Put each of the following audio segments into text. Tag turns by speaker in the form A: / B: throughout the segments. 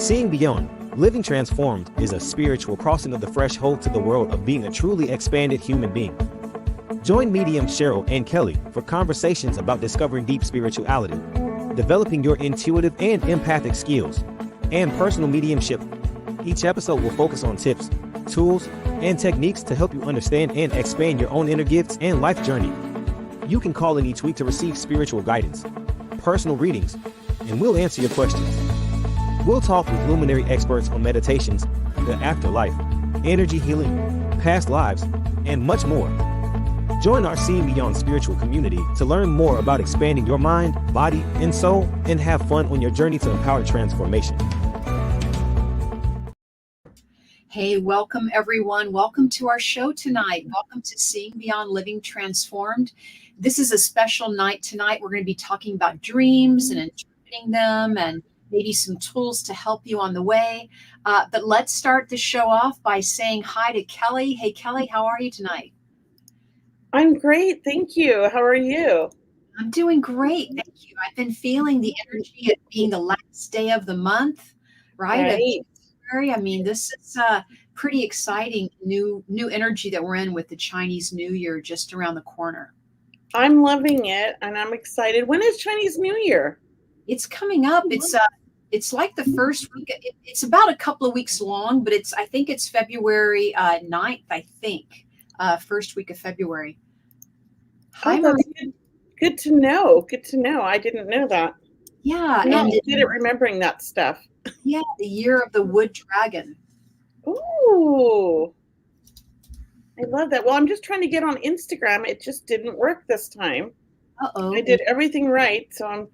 A: Seeing beyond, living transformed is a spiritual crossing of the threshold to the world of being a truly expanded human being. Join medium Cheryl and Kelley for conversations about discovering deep spirituality, developing your intuitive and empathic skills, and personal mediumship. Each episode will focus on tips, tools, and techniques to help you understand and expand your own inner gifts and life journey. You can call in each week to receive spiritual guidance, personal readings, and we'll answer your questions. We'll talk with luminary experts on meditations, the afterlife, energy healing, past lives, and much more. Join our Seeing Beyond spiritual community to learn more about expanding your mind, body, and soul, and have fun on your journey to empowered transformation.
B: Hey, welcome everyone. Welcome to our show tonight. Welcome to Seeing Beyond Living Transformed. This is a special night tonight. We're going to be talking about dreams and interpreting them and maybe some tools to help you on the way. But let's start the show off by saying hi to Kelley. Hey, Kelley, how are you tonight?
C: I'm great. Thank you. How are you?
B: I'm doing great. Thank you. I've been feeling the energy of being the last day of the month, right? I mean, this is pretty exciting new energy that we're in with the Chinese New Year just around the corner.
C: I'm loving it and I'm excited. When is Chinese New Year?
B: It's coming up. It's like the first week. It's about a couple of weeks long, but I think it's February 9th, I think. First week of February. Hi,
C: that's good to know. Good to know. I didn't know that.
B: Yeah.
C: And I'm good at remembering that stuff.
B: Yeah, the year of the wood dragon.
C: Ooh. I love that. Well, I'm just trying to get on Instagram. It just didn't work this time.
B: Uh-oh.
C: I did everything right, so I'm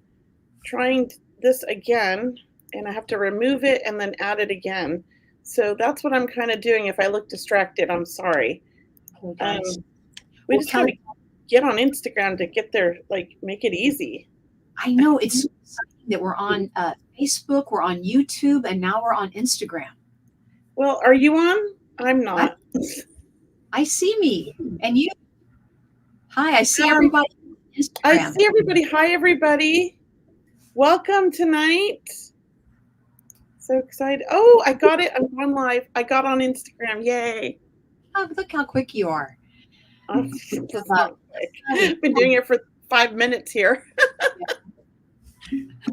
C: trying this again, and I have to remove it and then add it again. So that's what I'm kind of doing. If I look distracted, I'm sorry. We just got to get on Instagram to get there, like make it easy.
B: I know. It's something that we're on Facebook, we're on YouTube, and now we're on Instagram.
C: Well, are you on? I'm not.
B: I see me. And you? Hi, I see everybody on Instagram.
C: I see everybody. Hi, everybody. Welcome tonight. So excited. Oh, I got it. I'm on live. I got on Instagram. Yay.
B: Oh, look how quick you are.
C: I've been doing it for 5 minutes here.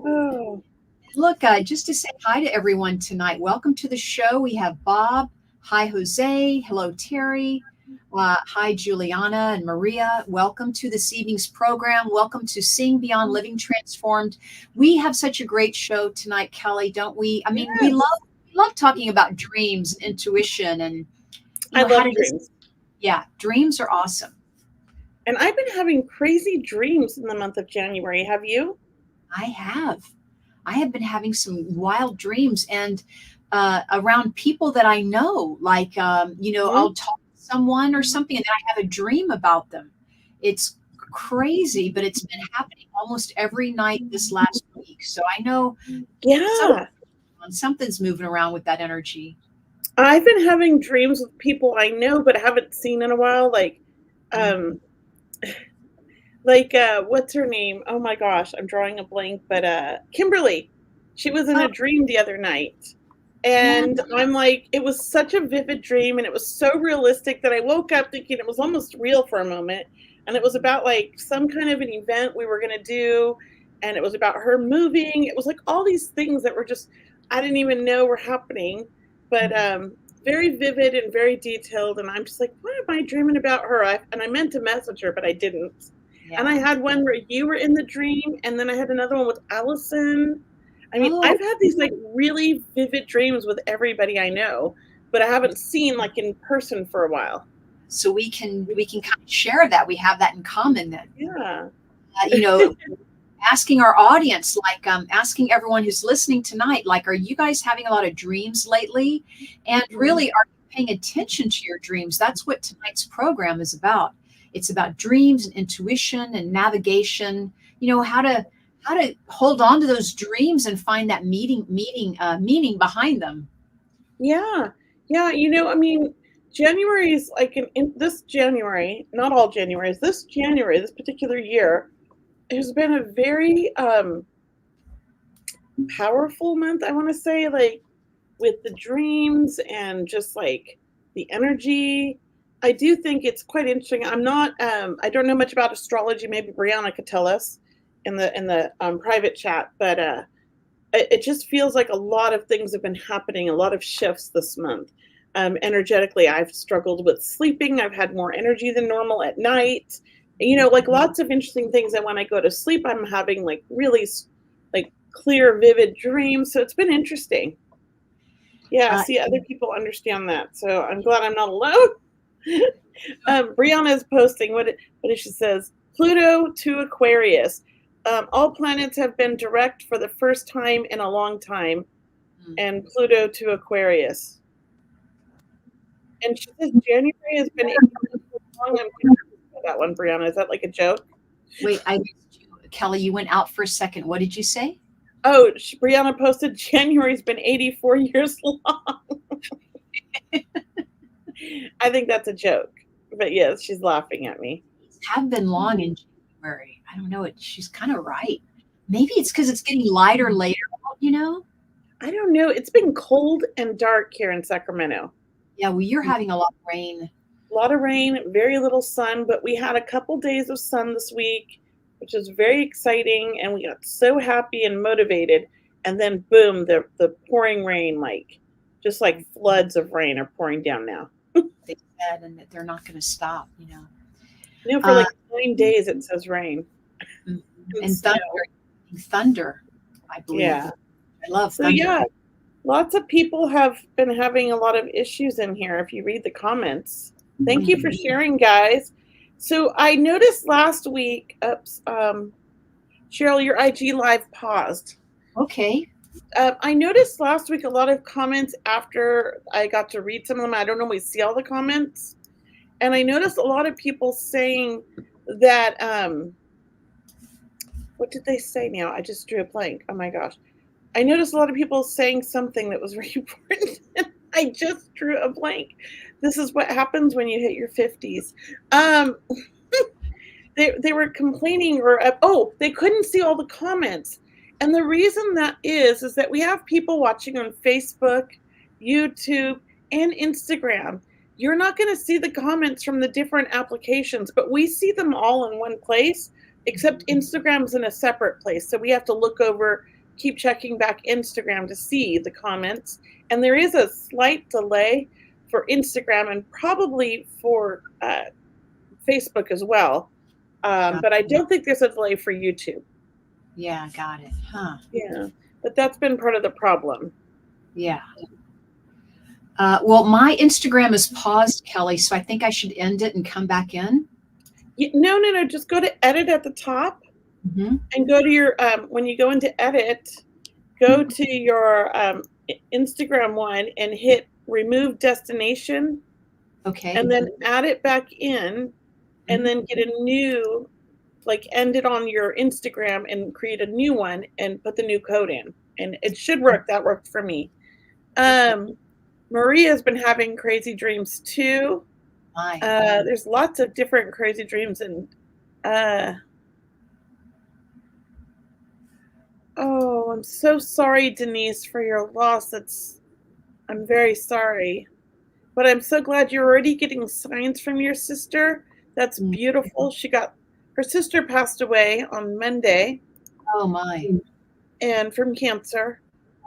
B: Oh. Look, just to say hi to everyone tonight. Welcome to the show. We have Bob. Hi, Jose. Hello, Terry. Hi, Juliana and Maria. Welcome to this evening's program. Welcome to Seeing Beyond Living Transformed. We have such a great show tonight, Kelley, don't we? I mean, yes. we love talking about dreams and intuition, and
C: I love dreams.
B: Yeah, dreams are awesome.
C: And I've been having crazy dreams in the month of January. Have you?
B: I have been having some wild dreams, and around people that I know, like, I'll talk to someone or something and then I have a dream about them. It's crazy, but it's been happening almost every night this last week. So I know something's moving around with that energy.
C: I've been having dreams with people I know, but haven't seen in a while. What's her name? Oh my gosh, I'm drawing a blank, but Kimberly, she was in a dream the other night. And I'm like, it was such a vivid dream and it was so realistic that I woke up thinking it was almost real for a moment. And it was about like some kind of an event we were going to do. And it was about her moving. It was like all these things that were just, I didn't even know were happening, but very vivid and very detailed. And I'm just like, why am I dreaming about her? And I meant to message her, but I didn't. Yeah. And I had one where you were in the dream. And then I had another one with Allison. I mean, I've had these like really vivid dreams with everybody I know, but I haven't seen like in person for a while.
B: So we can kind of share that. We have that in common then.
C: Yeah.
B: Asking our audience, like asking everyone who's listening tonight, like, are you guys having a lot of dreams lately? And really, are you paying attention to your dreams? That's what tonight's program is about. It's about dreams and intuition and navigation, how to hold on to those dreams and find that meaning behind them.
C: Yeah. I mean, January is like in this January, not all Januaries, this particular year has been a very powerful month. I want to say, like, with the dreams and just like the energy. I do think it's quite interesting. I'm not, I don't know much about astrology. Maybe Brianna could tell us in the private chat, but it just feels like a lot of things have been happening, a lot of shifts this month. Energetically, I've struggled with sleeping. I've had more energy than normal at night. Like lots of interesting things. And when I go to sleep, I'm having like really like clear, vivid dreams. So it's been interesting. Yeah, see, other people understand that. So I'm glad I'm not alone. Brianna is posting what she says. Pluto to Aquarius. All planets have been direct for the first time in a long time. And Pluto to Aquarius. And she says January has been long. I'm confused about that one, Brianna. Is that like a joke?
B: Wait, Kelley, you went out for a second. What did you say?
C: Oh, Brianna posted January's been 84 years long. I think that's a joke. But yes, she's laughing at me.
B: Have been long in January. I don't know. She's kind of right. Maybe it's because it's getting lighter later,
C: I don't know. It's been cold and dark here in Sacramento.
B: Yeah, well, you're having a lot of rain.
C: A lot of rain, very little sun, but we had a couple days of sun this week, which was very exciting, and we got so happy and motivated. And then boom, the pouring rain, just like floods of rain are pouring down now.
B: They said, and that they're not going to stop,
C: For like 9 days it says rain.
B: And thunder, I believe.
C: Yeah.
B: I love thunder.
C: So yeah, lots of people have been having a lot of issues in here. If you read the comments, thank you for sharing, guys. So I noticed last week, Cheryl, your IG live paused.
B: Okay.
C: I noticed last week a lot of comments after I got to read some of them. I don't always see all the comments. And I noticed a lot of people saying that, what did they say now? I just drew a blank. Oh my gosh. I noticed a lot of people saying something that was very important. I just drew a blank. This is what happens when you hit your 50s. They were complaining they couldn't see all the comments. And the reason that is that we have people watching on Facebook, YouTube, and Instagram. You're not going to see the comments from the different applications, but we see them all in one place, except Instagram's in a separate place. So we have to look over, keep checking back Instagram to see the comments. And there is a slight delay for Instagram and probably for Facebook as well. But I don't think there's a delay for YouTube.
B: Yeah, got it. Huh.
C: Yeah, but that's been part of the problem.
B: Yeah. Well, my Instagram is paused, Kelley, so I think I should end it and come back in.
C: No. Just go to edit at the top and go to your, when you go into edit, go to your Instagram one and hit remove destination.
B: Okay.
C: And then add it back in and then get a new, end it on your Instagram and create a new one and put the new code in. And it should work. That worked for me. Maria's been having crazy dreams too. There's lots of different crazy dreams and I'm so sorry, Denise, for your loss. I'm very sorry. But I'm so glad you're already getting signs from your sister. That's beautiful. Her sister passed away on Monday.
B: Oh my.
C: And from cancer.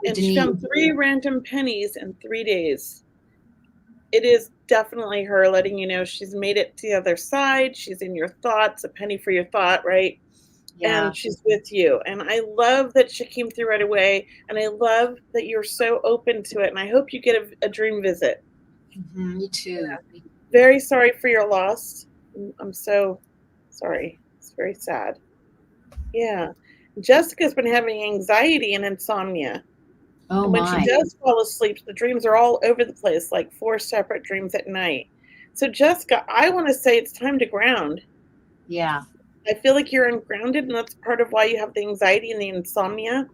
C: And she found 3 random pennies in 3 days. It is definitely her letting you know she's made it to the other side. She's in your thoughts, a penny for your thought, right? Yeah. And she's with you. And I love that she came through right away. And I love that you're so open to it. And I hope you get a dream visit.
B: Me too. Yeah.
C: Very sorry for your loss. I'm so sorry. It's very sad. Yeah. Jessica's been having anxiety and insomnia.
B: Oh,
C: and when she does fall asleep, the dreams are all over the place, like 4 separate dreams at night. So, Jessica, I want to say it's time to ground.
B: Yeah.
C: I feel like you're ungrounded, and that's part of why you have the anxiety and the insomnia.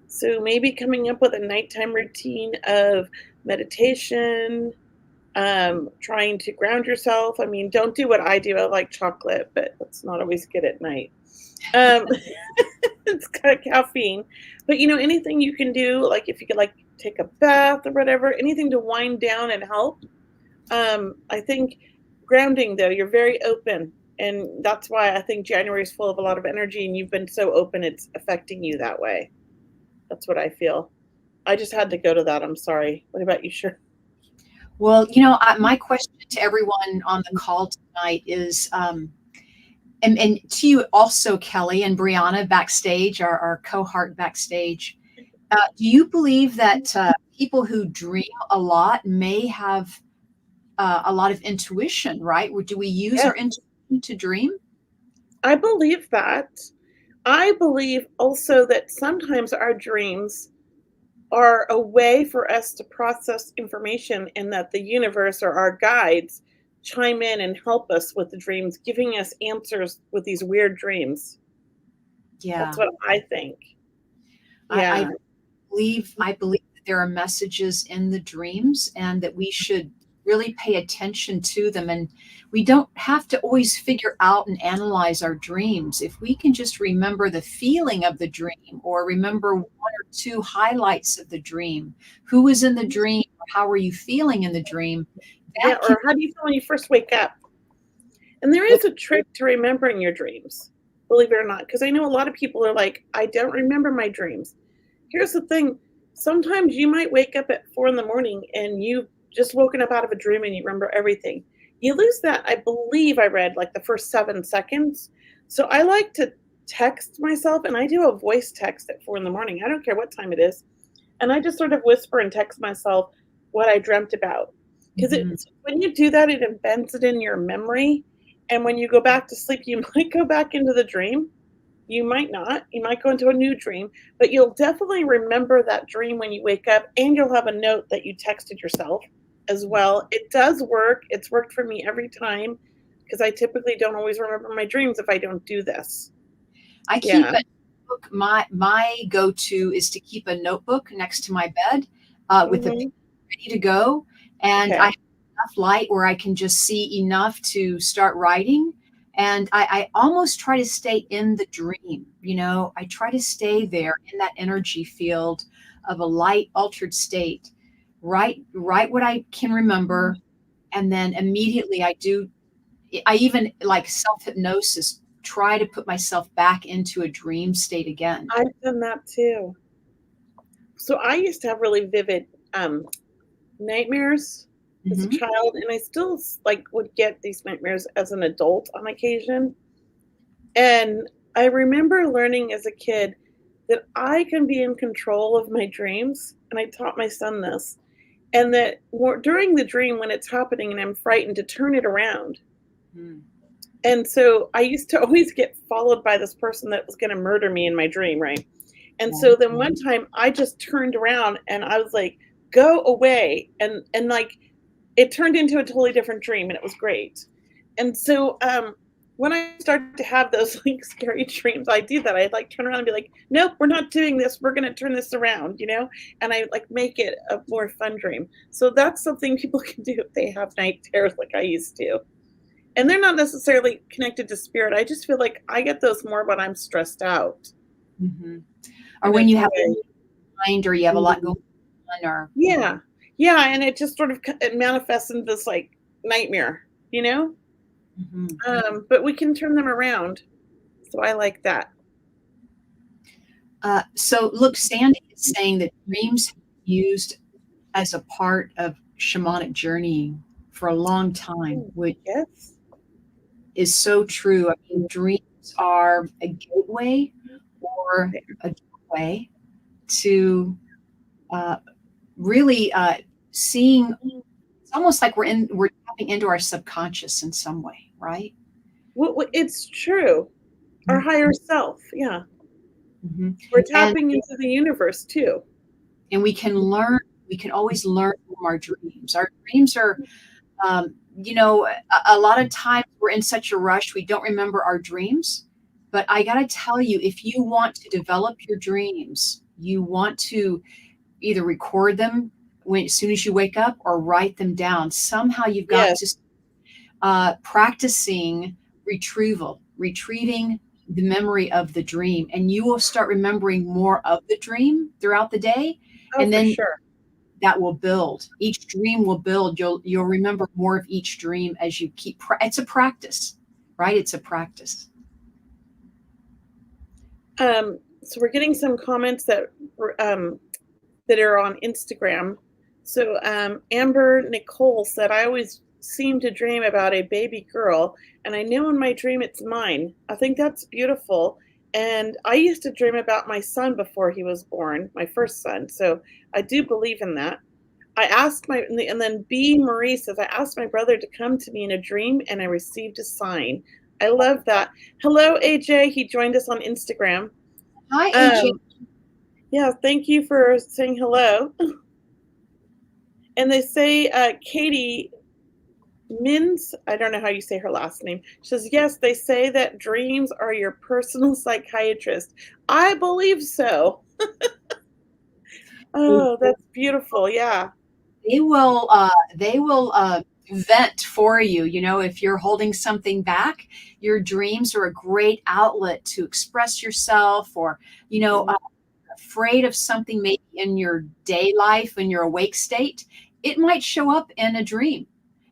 C: So maybe coming up with a nighttime routine of meditation, trying to ground yourself. I mean, don't do what I do. I like chocolate, but it's not always good at night. It's got caffeine. But, anything you can do, like if you could take a bath or whatever, anything to wind down and help. I think grounding, though, you're very open. And that's why I think January is full of a lot of energy, and you've been so open, it's affecting you that way. That's what I feel. I just had to go to that. I'm sorry. What about you, Sure?
B: Well, my question to everyone on the call tonight is, and to you also, Kelly and Brianna backstage, our cohort backstage, do you believe that people who dream a lot may have a lot of intuition, right? Or do we use
C: Yeah,
B: our intuition to dream?
C: I believe that. I believe also that sometimes our dreams are a way for us to process information, and that the universe or our guides chime in and help us with the dreams, giving us answers with these weird dreams. That's
B: Yeah,
C: what I think.
B: I
C: Yeah.
B: believe that there are messages in the dreams, and that we should really pay attention to them. And we don't have to always figure out and analyze our dreams. If we can just remember the feeling of the dream, or remember one or two highlights of the dream, who was in the dream, or how were you feeling in the dream,
C: Yeah.
B: that can.
C: Or how do you feel when you first wake up? And there is a trick to remembering your dreams, believe it or not, because I know a lot of people are like, I don't remember my dreams. Here's the thing. Sometimes you might wake up at 4 in the morning and you've just woken up out of a dream and you remember everything. You lose that, I believe I read, like the first 7 seconds. So I like to text myself, and I do a voice text at 4 in the morning. I don't care what time it is. And I just sort of whisper and text myself what I dreamt about. Because
B: Mhm.
C: when you do that, it embeds it in your memory. And when you go back to sleep, you might go back into the dream. You might not. You might go into a new dream, but you'll definitely remember that dream when you wake up, and you'll have a note that you texted yourself as well. It does work. It's worked for me every time, because I typically don't always remember my dreams if I don't do this.
B: I keep
C: Yeah.
B: a notebook. My go-to is to keep a notebook next to my bed, with a pen
C: Hmm.
B: ready to go, and I
C: Okay.
B: have enough light where I can just see enough to start writing. And I almost try to stay in the dream. I try to stay there in that energy field of a light altered state. Write what I can remember, and then immediately I even, like, self hypnosis, try to put myself back into a dream state again.
C: I've done that too. So I used to have really vivid nightmares as a
B: Mhm.
C: child, and I still like would get these nightmares as an adult on occasion. And I remember learning as a kid that I can be in control of my dreams, and I taught my son this, and that during the dream when it's happening and I'm frightened, to turn it around.
B: Mm.
C: And so I used to always get followed by this person that was going to murder me in my dream, right? And
B: Yeah.
C: so then one time I just turned around and I was like, "Go away!" And like it turned into a totally different dream, and it was great. And so when I started to have those like scary dreams, I do that. I like turn around and be like, "Nope, we're not doing this. We're gonna turn this around," and I like make it a more fun dream. So that's something people can do if they have night terrors like I used to. And they're not necessarily connected to spirit. I just feel like I get those more when I'm stressed out
B: Mhm. Or
C: in a
B: when you
C: good
B: have
C: way.
B: a mind, or you have a lot
C: Mhm.
B: going on, or
C: Yeah. Yeah, and it just sort of it manifests into this, like, nightmare, you know?
B: Mhm.
C: But we can turn them around, so I like that.
B: So look, Sandy is saying that dreams used as a part of shamanic journeying for a long time,
C: Mm,
B: which
C: yes.
B: is so true. I mean, dreams are a gateway, or
C: They
B: a doorway to uh, really seeing. It's almost like we're tapping into our subconscious in some way, right?
C: it's true. Our higher self, yeah.
B: Mhm.
C: We're
B: And
C: tapping into the universe too.
B: we can always learn from our dreams. Our dreams are, a lot of times we're in such a rush, we don't remember our dreams. But I got to tell you, if you want to develop your dreams, you want to either record them as soon as you wake up, or write them down. Somehow you've got
C: Yes.
B: to practicing retrieving the memory of the dream, and you will start remembering more of the dream throughout the day.
C: Oh,
B: And
C: for
B: then
C: sure.
B: that will build. Each dream will build. You'll remember more of each dream as you keep. It's a practice, right? It's a practice.
C: So we're getting some comments that are on Instagram. So Amber Nicole said, I always seem to dream about a baby girl, and I know in my dream it's mine. I think that's beautiful. And I used to dream about my son before he was born, my first son. So I do believe in that. And then B. Marie says, I asked my brother to come to me in a dream and I received a sign. I love that. Hello, AJ. He joined us on Instagram.
B: Hi, AJ.
C: Yeah, thank you for saying hello. And they say, Katie Mins, I don't know how you say her last name. She says, yes, they say that dreams are your personal psychiatrist. I believe so. Oh, that's beautiful. Yeah.
B: They will vent for you. You know, if you're holding something back, your dreams are a great outlet to express yourself, or, you know, afraid of something maybe in your day life, in your awake state, it might show up in a dream.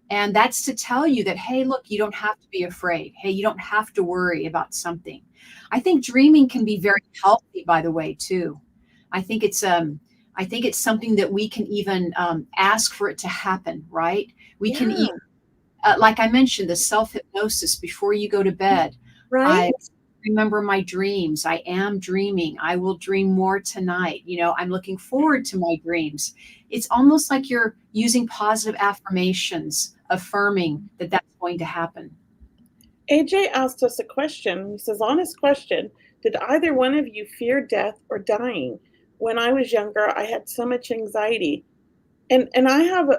B: And that's to tell you that, hey, look, you don't have to be afraid. Hey, you don't have to worry about something. I think dreaming can be very healthy, by the way, too. I think it's something that we can even ask for it to happen, right? We can even, like I mentioned, the self-hypnosis before you go to bed.
C: Right.
B: I remember my dreams. I am dreaming. I will dream more tonight. You know, I'm looking forward to my dreams. It's almost like you're using positive affirmations, affirming that that's going to happen.
C: AJ asked us a question. He says, honest question, did either one of you fear death or dying? When I was younger, I had so much anxiety. And I have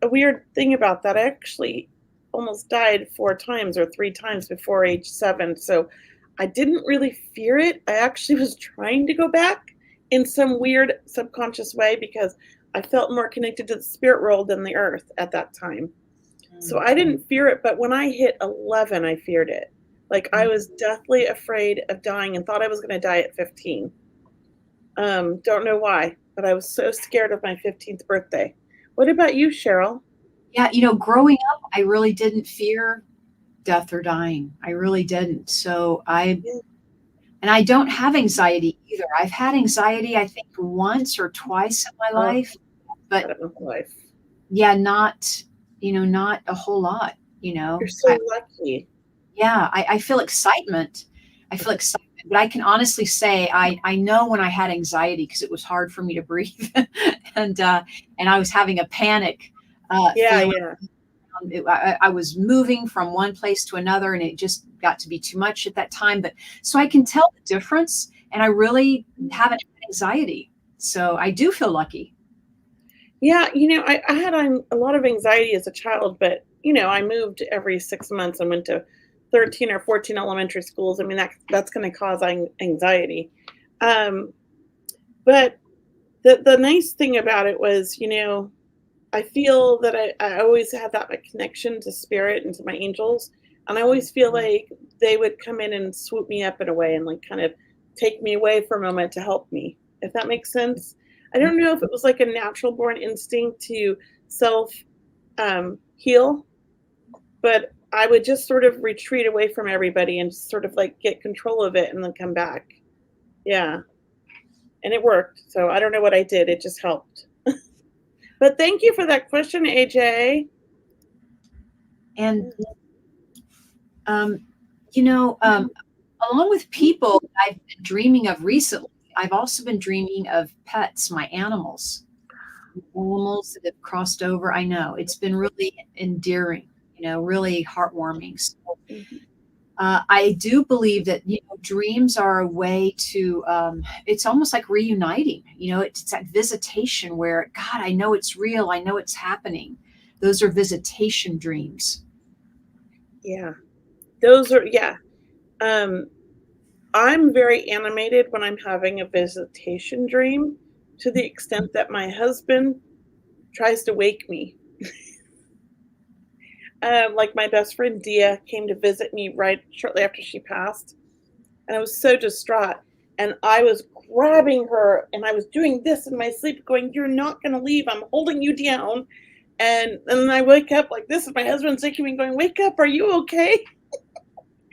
C: a weird thing about that. I actually almost died 4 times or 3 times before age 7. So I didn't really fear it. I actually was trying to go back in some weird subconscious way because I felt more connected to the spirit world than the earth at that time. So I didn't fear it, but when I hit 11, I feared it. Like I was deathly afraid of dying and thought I was going to die at 15. Don't know why, but I was so scared of my 15th birthday. What about you, Cheryl?
B: Yeah, you know, growing up, I really didn't fear death or dying. I really didn't. And I don't have anxiety either. I've had anxiety, I think, once or twice in my life, but yeah, not a whole lot, you know.
C: You're so lucky.
B: Yeah, I feel excitement. But I can honestly say I know when I had anxiety because it was hard for me to breathe, and I was having a panic feeling. I was moving from one place to another, and it just got to be too much at that time. But so I can tell the difference, and I really haven't had anxiety. So I do feel lucky.
C: Yeah, you know, I had a lot of anxiety as a child, but you know, I moved every 6 months and went to 13 or 14 elementary schools. I mean, that's going to cause anxiety. But the nice thing about it was, you know, I feel that I always had that connection to spirit and to my angels. And I always feel like they would come in and swoop me up in a way and like kind of take me away for a moment to help me, if that makes sense. I don't know if it was like a natural born instinct to self heal, but I would just sort of retreat away from everybody and sort of like get control of it and then come back. Yeah. And it worked. So I don't know what I did. It just helped. But thank you for that question, AJ.
B: And, you know, along with people I've been dreaming of recently, I've also been dreaming of pets, my animals that have crossed over. I know it's been really endearing, you know, really heartwarming. So, I do believe that, you know, dreams are a way to, it's almost like reuniting, you know, it's that visitation where, God, I know it's real. I know it's happening. Those are visitation dreams.
C: Yeah, those are, yeah. I'm very animated when I'm having a visitation dream to the extent that my husband tries to wake me. Like my best friend Dia came to visit me right shortly after she passed, and I was so distraught. and I was grabbing her and I was doing this in my sleep going, you're not going to leave. I'm holding you down. And then I wake up like this and my husband's taking me going, wake up. Are you okay?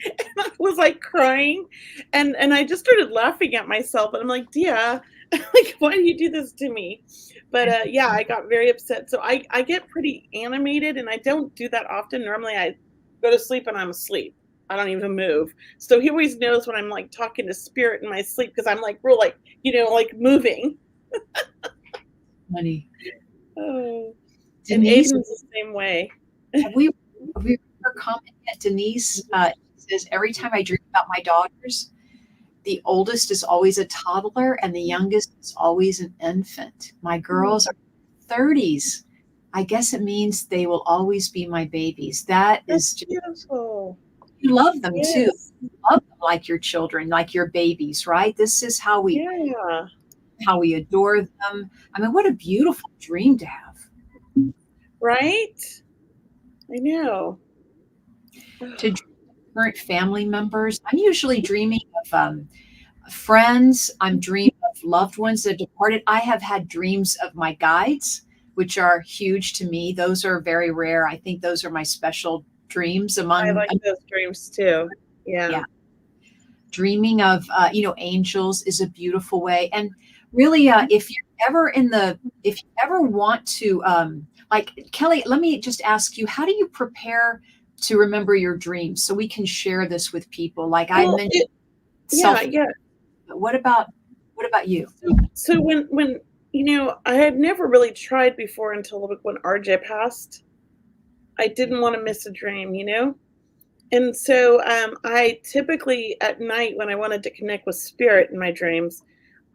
C: And I was like crying and I just started laughing at myself. And I'm like, Dia, like, why do you do this to me? But yeah, I got very upset. So I get pretty animated and I don't do that often. Normally I go to sleep and I'm asleep. I don't even move. So he always knows when I'm like talking to spirit in my sleep because I'm like real like, like moving.
B: Funny.
C: Oh. And
B: Denise,
C: Aiden's the same way.
B: have we ever commented yet? Denise says, every time I dream about my daughters, the oldest is always a toddler and the youngest is always an infant. My girls are 30s. I guess it means they will always be my babies. That's just
C: beautiful.
B: You love them
C: Yes.
B: too. You love them like your children, like your babies, right? This is how we adore them. I mean, what a beautiful dream to have.
C: Right? I know.
B: To current family members. I'm usually dreaming of friends. I'm dreaming of loved ones that departed. I have had dreams of my guides, which are huge to me. Those are very rare. I think those are my special dreams among.
C: I like those dreams too. Yeah.
B: Dreaming of angels is a beautiful way. And really, if you ever want to like Kelley, let me just ask you, how do you prepare to remember your dreams so we can share this with people? Like I mentioned, What about you?
C: So when I had never really tried before until when RJ passed. I didn't want to miss a dream, And so I typically at night when I wanted to connect with spirit in my dreams,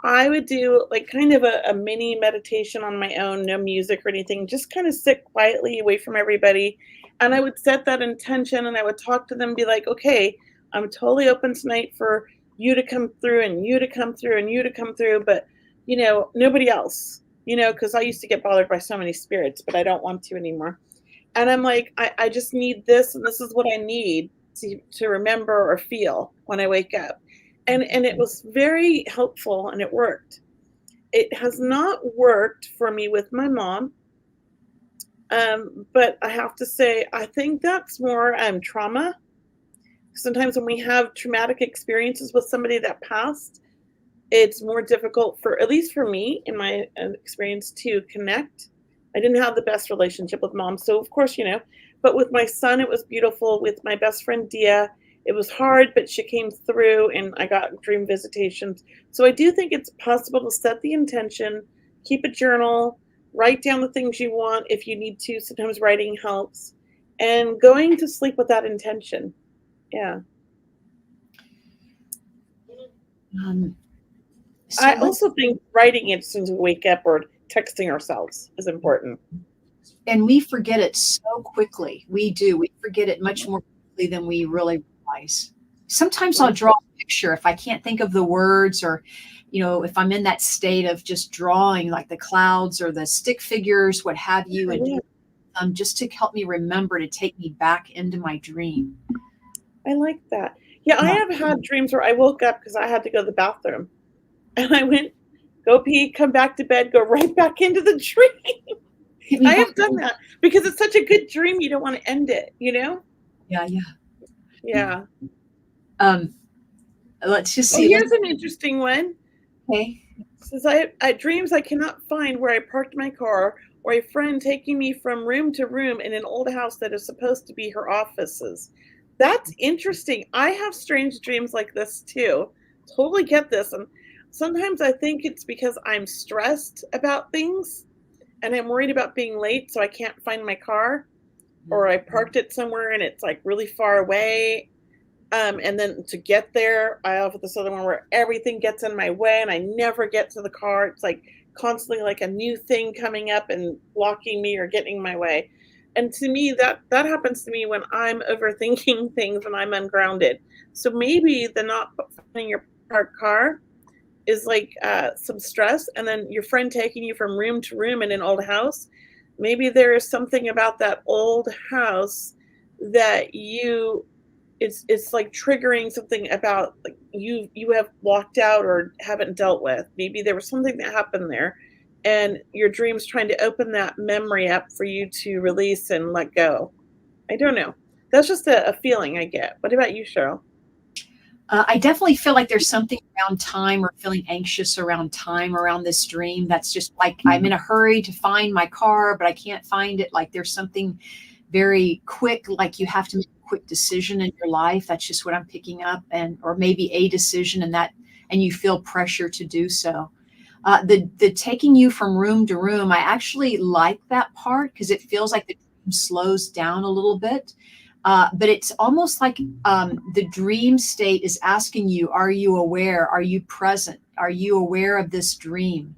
C: I would do like kind of a mini meditation on my own, no music or anything, just kind of sit quietly away from everybody. And I would set that intention and I would talk to them, be like, okay, I'm totally open tonight for you to come through and you to come through and you to come through, but nobody else, because I used to get bothered by so many spirits, but I don't want to anymore. And I'm like, I just need this, and this is what I need to remember or feel when I wake up. And it was very helpful, and it worked. It has not worked for me with my mom, but I have to say, I think that's more trauma. Sometimes when we have traumatic experiences with somebody that passed, it's more difficult at least for me, in my experience, to connect. I didn't have the best relationship with mom. So of course, but with my son, it was beautiful. With my best friend, Dia, it was hard, but she came through and I got dream visitations. So I do think it's possible to set the intention, keep a journal, write down the things you want if you need to. Sometimes writing helps, and going to sleep with that intention. Yeah. I also think writing it as soon as we wake up or texting ourselves is important.
B: And we forget it so quickly. We do. We forget it much more quickly than we really realize. Sometimes I'll draw a picture if I can't think of the words, or, if I'm in that state of just drawing like the clouds or the stick figures, what have you, and just to help me remember to take me back into my dream.
C: I like that. Yeah, I have had dreams where I woke up because I had to go to the bathroom. And I went, go pee, come back to bed, go right back into the dream. I have done that because it's such a good dream. You don't want to end it,
B: Yeah.
C: Yeah.
B: Let's just see.
C: Here's an interesting one.
B: Okay.
C: It says, I dreams I cannot find where I parked my car, or a friend taking me from room to room in an old house that is supposed to be her offices. That's interesting. I have strange dreams like this too. Totally get this. And sometimes I think it's because I'm stressed about things and I'm worried about being late, so I can't find my car, or I parked it somewhere and it's like really far away. And then to get there, I have this other one where everything gets in my way and I never get to the car. It's like constantly like a new thing coming up and blocking me or getting in my way. And to me, that happens to me when I'm overthinking things and I'm ungrounded. So maybe the not finding your parked car is like some stress, and then your friend taking you from room to room in an old house. Maybe there is something about that old house that you it's like triggering something about like you have blocked out or haven't dealt with. Maybe there was something that happened there, and your dream's trying to open that memory up for you to release and let go. I don't know. That's just a feeling I get. What about you, Cheryl?
B: I definitely feel like there's something around time or feeling anxious around time around this dream. That's just like I'm in a hurry to find my car, but I can't find it. Like there's something very quick, like you have to make a quick decision in your life. That's just what I'm picking up, and or maybe a decision, and you feel pressure to do so. The taking you from room to room, I actually like that part because it feels like the dream slows down a little bit. But it's almost like the dream state is asking you, are you aware? Are you present? Are you aware of this dream?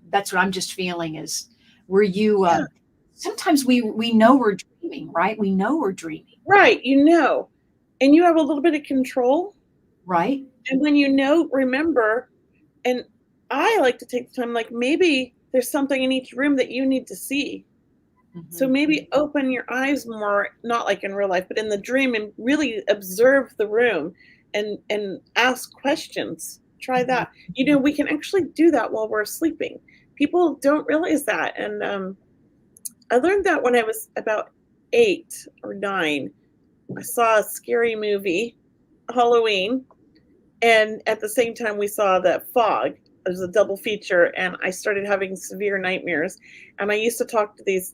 B: That's what I'm just feeling is, were you,
C: Yeah.
B: sometimes we know we're dreaming, right? We know we're dreaming,
C: Right, and you have a little bit of control.
B: right?
C: And when you know, remember, and I like to take the time, like maybe there's something in each room that you need to see. So
B: Mhm.
C: maybe open your eyes more, not like in real life, but in the dream, and really observe the room and ask questions. Try
B: Mhm.
C: that. We can actually do that while we're sleeping. People don't realize that. And I learned that when I was about 8 or 9. I saw a scary movie, Halloween, and at the same time we saw the Fog. It was a double feature, and I started having severe nightmares. And I used to talk to these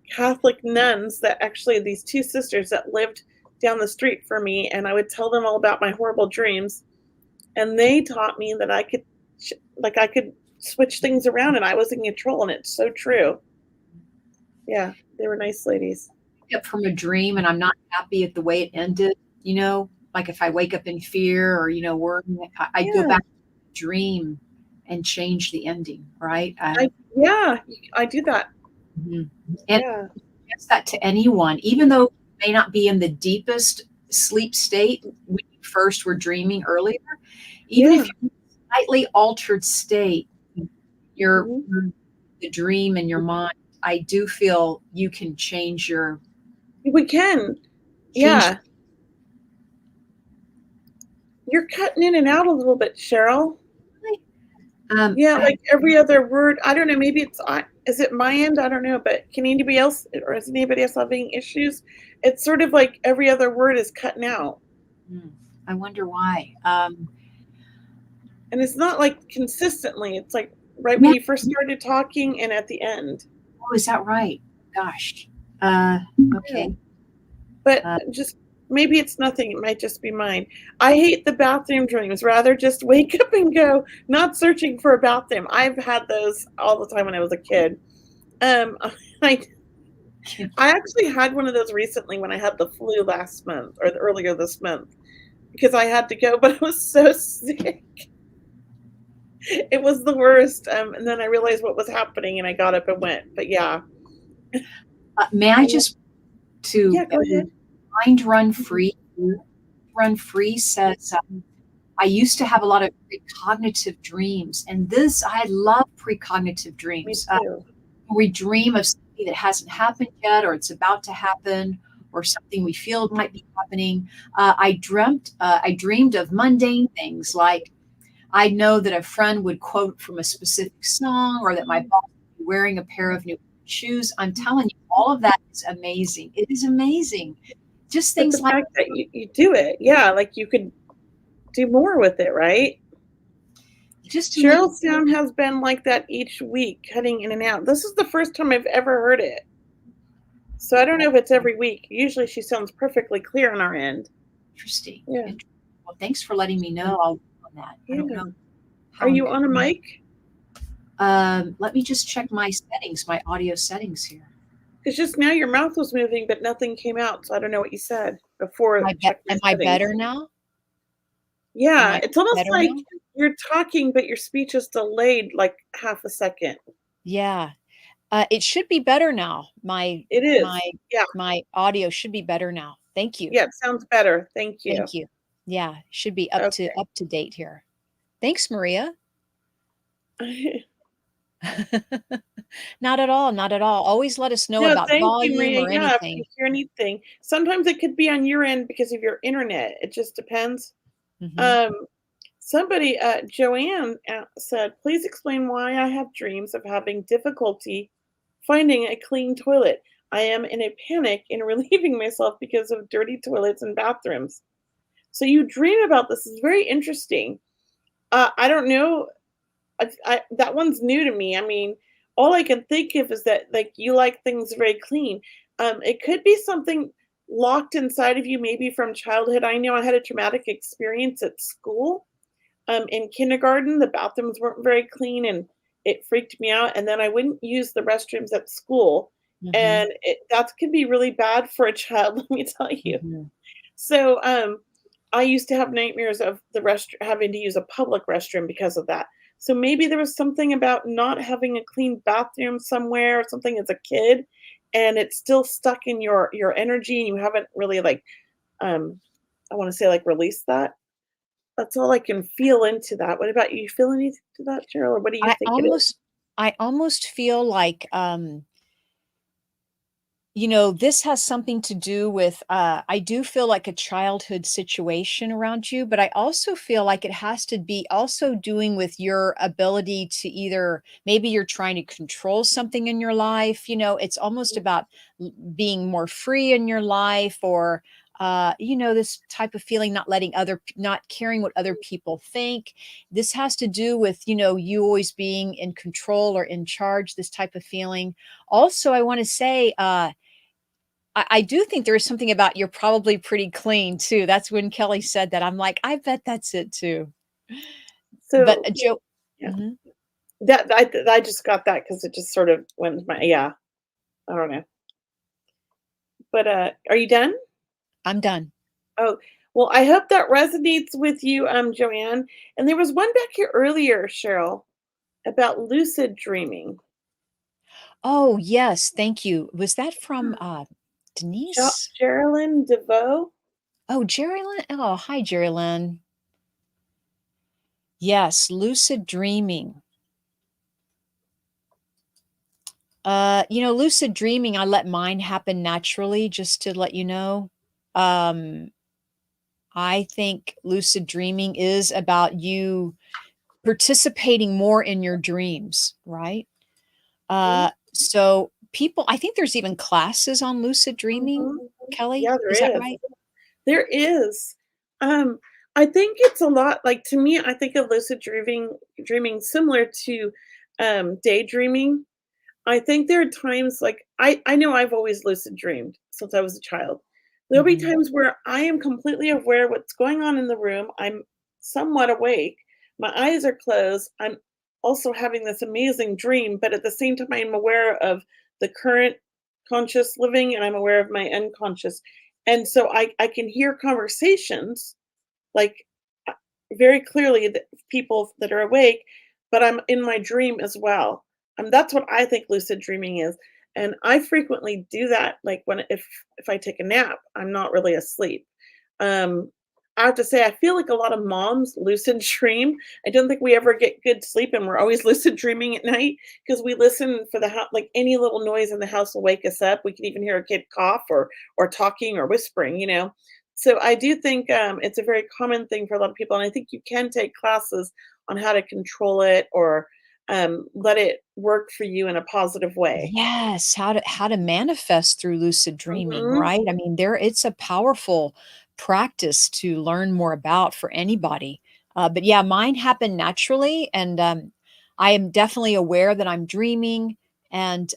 C: Catholic nuns, that actually these two sisters that lived down the street from me, and I would tell them all about my horrible dreams, and they taught me that I could switch things around and I was in control, and it's so true. Yeah, they were nice ladies.
B: Up from a dream and I'm not happy at the way it ended, like if I wake up in fear or, worrying, I'd go
C: Yeah,
B: back to the dream and change the ending, right?
C: yeah, I do that.
B: Mhm. And
C: Yeah,
B: suggest that to anyone, even though you may not be in the deepest sleep state when you first were dreaming earlier, even if
C: yeah.
B: you're in a slightly altered state, your
C: Mhm.
B: the dream in your mind, I do feel you can
C: We can.
B: change.
C: Yeah. You're cutting in and out a little bit, Cheryl. Yeah,
B: I
C: like every other word. I don't know. Maybe is it my end? I don't know. But can anybody else, or is anybody else having issues? It's sort of like every other word is cutting out,
B: I wonder why.
C: and it's not like consistently. It's like right when
B: Yeah.
C: you first started talking and at the end.
B: Oh, is that right? Gosh. Uh,
C: Yeah.
B: okay.
C: But
B: Uh,
C: just maybe it's nothing. It might just be mine. I hate the bathroom dreams. Rather just wake up and go, not searching for a bathroom. I've had those all the time when I was a kid. Um, I I actually had one of those recently when I had the flu last month or earlier this month because I had to go, but I was so sick. It was the worst. And then I realized what was happening and I got up and went. But yeah.
B: may I just to
C: Yeah, go ahead.
B: mind run free? Run free says I used to have a lot of precognitive dreams, and I love precognitive
C: Me
B: dreams.
C: too.
B: We dream of something that hasn't happened yet, or it's about to happen, or something we feel might be happening. I dreamed of mundane things like I know that a friend would quote from a specific song, or that my boss would be wearing a pair of new shoes. I'm telling you, all of that is amazing. It is amazing. Just
C: But
B: things
C: the
B: like
C: fact that you do it, yeah, like you could do more with it, right?
B: just to me,
C: Cheryl's sound has been like that each week, cutting in and out. This is the first time I've ever heard it. So I don't know if it's every week. Usually she sounds perfectly clear on our end.
B: interesting.
C: Yeah.
B: Well, thanks for letting me know. I'll work on that. I don't
C: Yeah.
B: know
C: Are
B: how I'm
C: you
B: going.
C: on a mic?
B: Let me just check my settings, my audio settings here.
C: Because just now your mouth was moving, but nothing came out. So I don't know what you said before check my
D: Am I
C: settings.
D: better now? Am
C: Yeah,
D: I
C: it's almost
D: better
C: like
D: now?
C: you're talking, but your speech is delayed like half a second.
D: Yeah. It should be better now. My
C: It
D: my
C: is. Yeah.
D: my audio should be better now. Thank you.
C: Yeah, it sounds better. Thank you.
D: Thank you. Yeah, should be
C: Okay.
D: up to date here. Thanks, Maria. Not at all, not at all. Always let us know
C: No,
D: about
C: thank you,
D: volume
C: Maria.
D: or
C: Yeah, if you
D: anything.
C: hear anything. Sometimes it could be on your end because of your internet. It just depends.
D: Mhm.
C: Um, somebody, Joanne said, please explain why I have dreams of having difficulty finding a clean toilet. I am in a panic in relieving myself because of dirty toilets and bathrooms. So you dream about this. Is very interesting. I don't know. That one's new to me. I mean, all I can think of is that like you like things very clean. It could be something locked inside of you, maybe from childhood. I know I had a traumatic experience at school. In kindergarten, the bathrooms weren't very clean, and it freaked me out. And then I wouldn't use the restrooms at school,
D: Mhm.
C: and that could be really bad for a child. Let me tell you.
D: Mhm.
C: So, I used to have nightmares of the having to use a public restroom because of that. So maybe there was something about not having a clean bathroom somewhere or something as a kid, and it's still stuck in your energy, and you haven't really like, um, I want to say like released that. That's all I can feel into that. What about you? You feel anything to that, Cheryl, or what do you
D: I
C: think it is?
D: almost I almost feel like, this has something to do with, I do feel like a childhood situation around you, but I also feel like it has to be also doing with your ability to either maybe you're trying to control something in your life, it's almost about being more free in your life or, this type of feeling, not caring what other people think. This has to do with, you always being in control or in charge, this type of feeling. Also, I want to say, I do think there is something about you're probably pretty clean too. That's when Kelly said that. I'm like, I bet that's it too. But,
C: So,
D: Joe.
C: yeah,
D: Mhm.
C: I just got that because it just sort of went with my yeah. I don't know, but are you done?
D: I'm done.
C: Oh, well, I hope that resonates with you, Joanne. And there was one back here earlier, Cheryl, about lucid dreaming.
D: Oh, yes, thank you. Was that from, Denise?
C: Sherilyn DeVoe.
D: Oh, Jerry Lynn? Oh, hi, Jerry Lynn. Yes, lucid dreaming. Lucid dreaming, I let mine happen naturally, just to let you know. Um, I think lucid dreaming is about you participating more in your dreams, right?
C: Mhm,
D: So people I think there's even classes on lucid dreaming,
C: mhm.
D: Kelly,
C: Yeah,
D: is that
C: there is.
D: right?
C: There is. Um, I think it's a lot like to me, I think of lucid dreaming similar to daydreaming. I think there are times like I know I've always lucid dreamed since I was a child. There'll be
D: Mhm.
C: times where I am completely aware what's going on in the room. I'm somewhat awake. My eyes are closed. I'm also having this amazing dream, but at the same time I'm aware of the current conscious living and I'm aware of my unconscious. And so I can hear conversations like uh, very clearly the people that are awake, but I'm in my dream as well. That's what I think lucid dreaming is. And I frequently do that, like when if I take a nap, I'm not really asleep. Um, I have to say, I feel like a lot of moms lucid dream. I don't think we ever get good sleep, and we're always lucid dreaming at night because we listen for the house, like any little noise in the house will wake us up. We can even hear a kid cough or talking or whispering, so I do think, it's a very common thing for a lot of people, and I think you can take classes on how to control it or, let it work for you in a positive way.
D: Yes, how to manifest through lucid dreaming,
C: Mhm.
D: right? I mean, it's a powerful practice to learn more about for anybody. But yeah, mine happened naturally, and I am definitely aware that I'm dreaming, and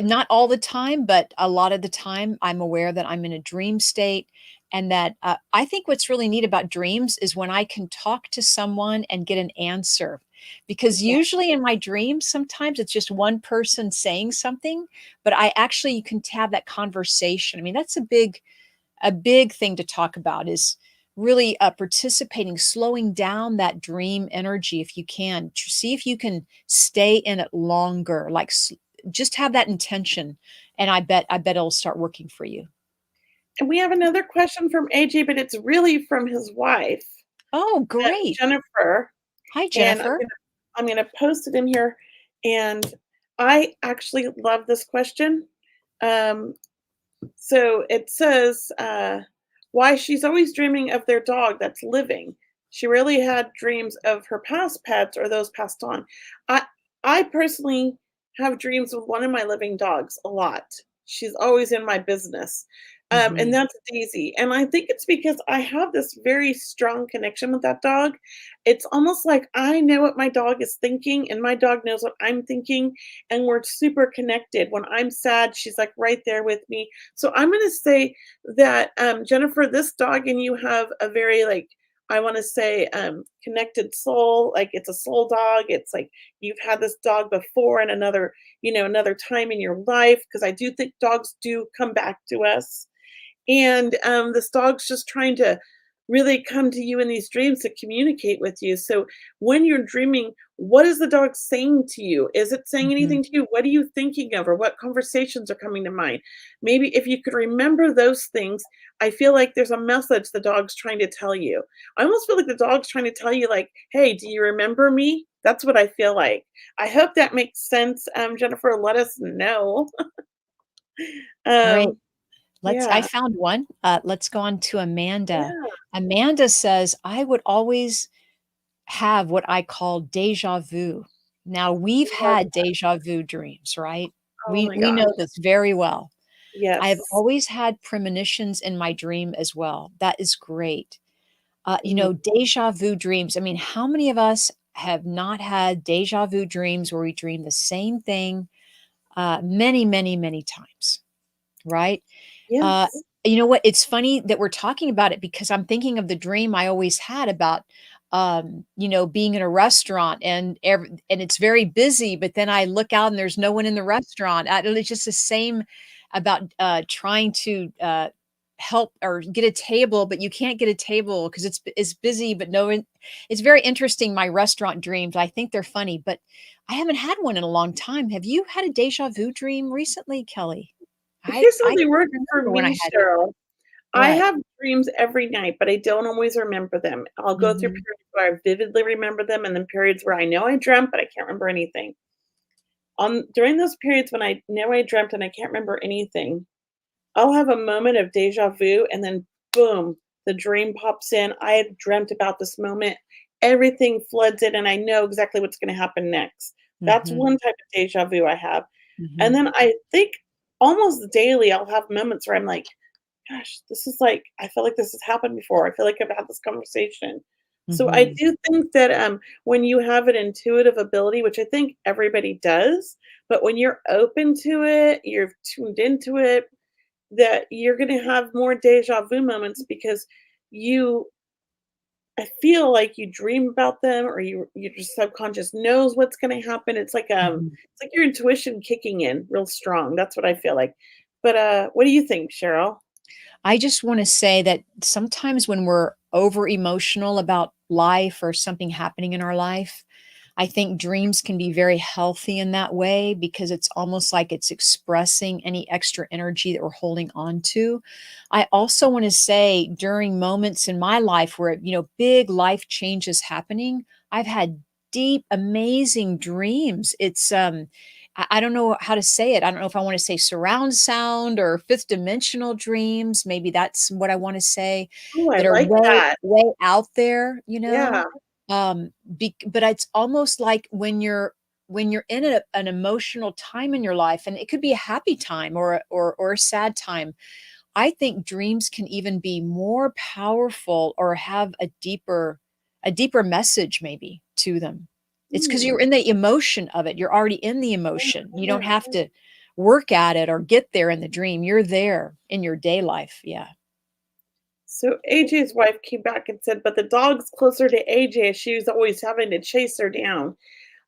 D: not all the time, but a lot of the time, I'm aware that I'm in a dream state, and that I think what's really neat about dreams is when I can talk to someone and get an answer because
B: Yeah.
D: usually in my dreams, sometimes it's just one person saying something, but you can have that conversation. I mean, that's a big thing to talk about is really participating, slowing down that dream energy if you can. See if you can stay in it longer, like just have that intention, and I bet it'll start working for you.
C: And we have another question from AJ, but it's really from his wife,
D: Oh, great.
C: Jennifer,
D: Hi,
C: and
D: Jennifer.
C: I'm gonna post it in here. And I actually love this question. Um, so it says, why she's always dreaming of their dog that's living. She rarely had dreams of her past pets or those passed on. I I personally have dreams with one of my living dogs a lot. She's always in my business. And
D: Mhm.
C: that's Daisy. And I think it's because I have this very strong connection with that dog. It's almost like I know what my dog is thinking, and my dog knows what I'm thinking. And we're super connected. When I'm sad, she's like right there with me. So I'm going to say that, Jennifer, this dog and you have a very, like, I want to say, connected soul. Like, it's a soul dog. It's like you've had this dog before in another, another time in your life. Because I do think dogs do come back to us. And this dog's just trying to really come to you in these dreams to communicate with you. So when you're dreaming, what is the dog saying to you? Is it saying
D: Mhm.
C: anything to you? What are you thinking of, or what conversations are coming to mind? Maybe if you could remember those things, I feel like there's a message the dog's trying to tell you. I almost feel like the dog's trying to tell you, like, hey, do you remember me? That's what I feel like. I hope that makes sense. Jennifer, let us know.
D: Great.
C: um,
D: I
C: yeah,
D: found one. Let's go on to Amanda.
C: yeah.
D: Amanda says, I would always have what I call deja vu. Now, we've
C: Love
D: had deja vu dreams, right?
C: Oh my
D: We know
C: gosh.
D: this very well. I have
C: Yes.
D: always had premonitions in my dream as well. That is great.
C: Mhm.
D: Deja vu dreams. I mean, how many of us have not had deja vu dreams where we dream the same thing many, many, many times, right? Uh,
C: Yes.
D: you know what? It's funny that we're talking about it because I'm thinking of the dream I always had about, being in a restaurant and it's very busy, but then I look out and there's no one in the restaurant. It's just the same about trying to help or get a table, but you can't get a table because it's busy, but no one. It's very interesting. My restaurant dreams. I think they're funny, but I haven't had one in a long time. Have you had a deja vu dream recently, Kelly?
C: Here's how
D: I
C: they
D: can't
C: work for
D: remember when I
C: me,
D: had one.
C: Cheryl. I
D: What?
C: have dreams every night, but I don't always remember them. I'll go through
D: Mhm,
C: periods where I vividly remember them, and then periods where I know I dreamt, but I can't remember anything. On During those periods when I know I dreamt and I can't remember anything, I'll have a moment of deja vu, and then boom, the dream pops in. I had dreamt about this moment. Everything floods in, and I know exactly what's going to happen next. That's
D: mhm,
C: one type of deja vu I have. And
D: mhm,
C: then I think almost daily I'll have moments where I'm like, gosh, this is like, I feel like this has happened before. I feel like I've had this conversation. So I
D: mhm,
C: do think that when you have an intuitive ability, which I think everybody does, but when you're open to it, you're tuned into it, that you're gonna have more deja vu moments because you I feel like you dream about them, or your subconscious knows what's gonna happen.
D: mhm.
C: It's like your intuition kicking in real strong. That's what I feel like. But, what do you think, Cheryl?
D: I just wanna say that sometimes when we're over emotional about life or something happening in our life, I think dreams can be very healthy in that way because it's almost like it's expressing any extra energy that we're holding on to. I also want to say during moments in my life where, big life changes happening, I've had deep, amazing dreams. I don't know how to say it. I don't know if I want to say surround sound or fifth dimensional dreams. Maybe that's what I want to say
C: Oh, I
D: that are
C: like
D: way,
C: that.
D: way out there,
C: Yeah.
D: but it's almost like when you're in an emotional time in your life, and it could be a happy time or a sad time. I think dreams can even be more powerful or have a deeper message maybe to them. It's because
C: Mm.
D: you're in the emotion of it. You're already in the
C: Yeah,
D: emotion. You
C: yeah.
D: don't have to work at it or get there in the dream. You're there in your day life. Yeah.
C: So AJ's wife came back and said, "But the dog's closer to AJ. She was always having to chase her down."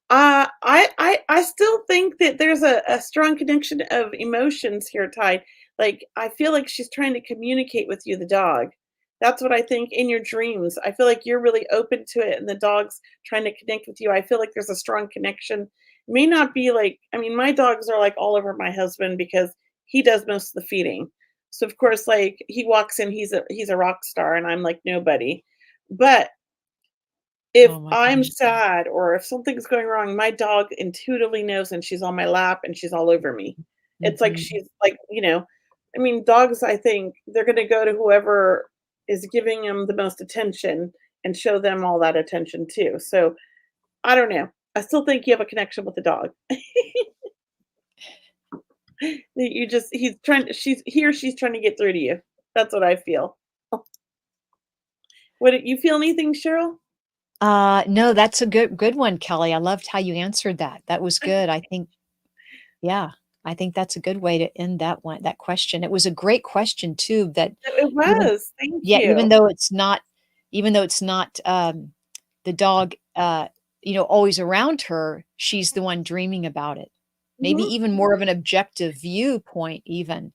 C: I still think that there's a strong connection of emotions here tied. Like, I feel like she's trying to communicate with you, the dog. That's what I think in your dreams. I feel like you're really open to it and the dog's trying to connect with you. I feel like there's a strong connection. May not be like, I mean, my dogs are like all over my husband because he does most of the feeding. So of course, like, he walks in, he's a rock star and I'm like nobody. But If
D: Oh my
C: I'm
D: gosh.
C: sad or if something's going wrong, my dog intuitively knows and she's on my lap and she's all over me. It's like
D: Mhm.
C: she's like, I mean, dogs, I think they're going to go to whoever is giving them the most attention and show them all that attention too. So I don't know. I still think you have a connection with the dog. That you just he's trying to she's he or she's trying to get through to you. That's what I feel. What you feel anything, Cheryl?
D: No, that's a good one, Kelly. I loved how you answered that. That was good. I think, yeah, I think that's a good way to end that question. It was a great question too, that
C: It
D: even
C: was. Thank
D: yeah,
C: you.
D: even though it's not, the dog, always around her, she's the one dreaming about it. Maybe
C: Mhm,
D: even more of an objective viewpoint even.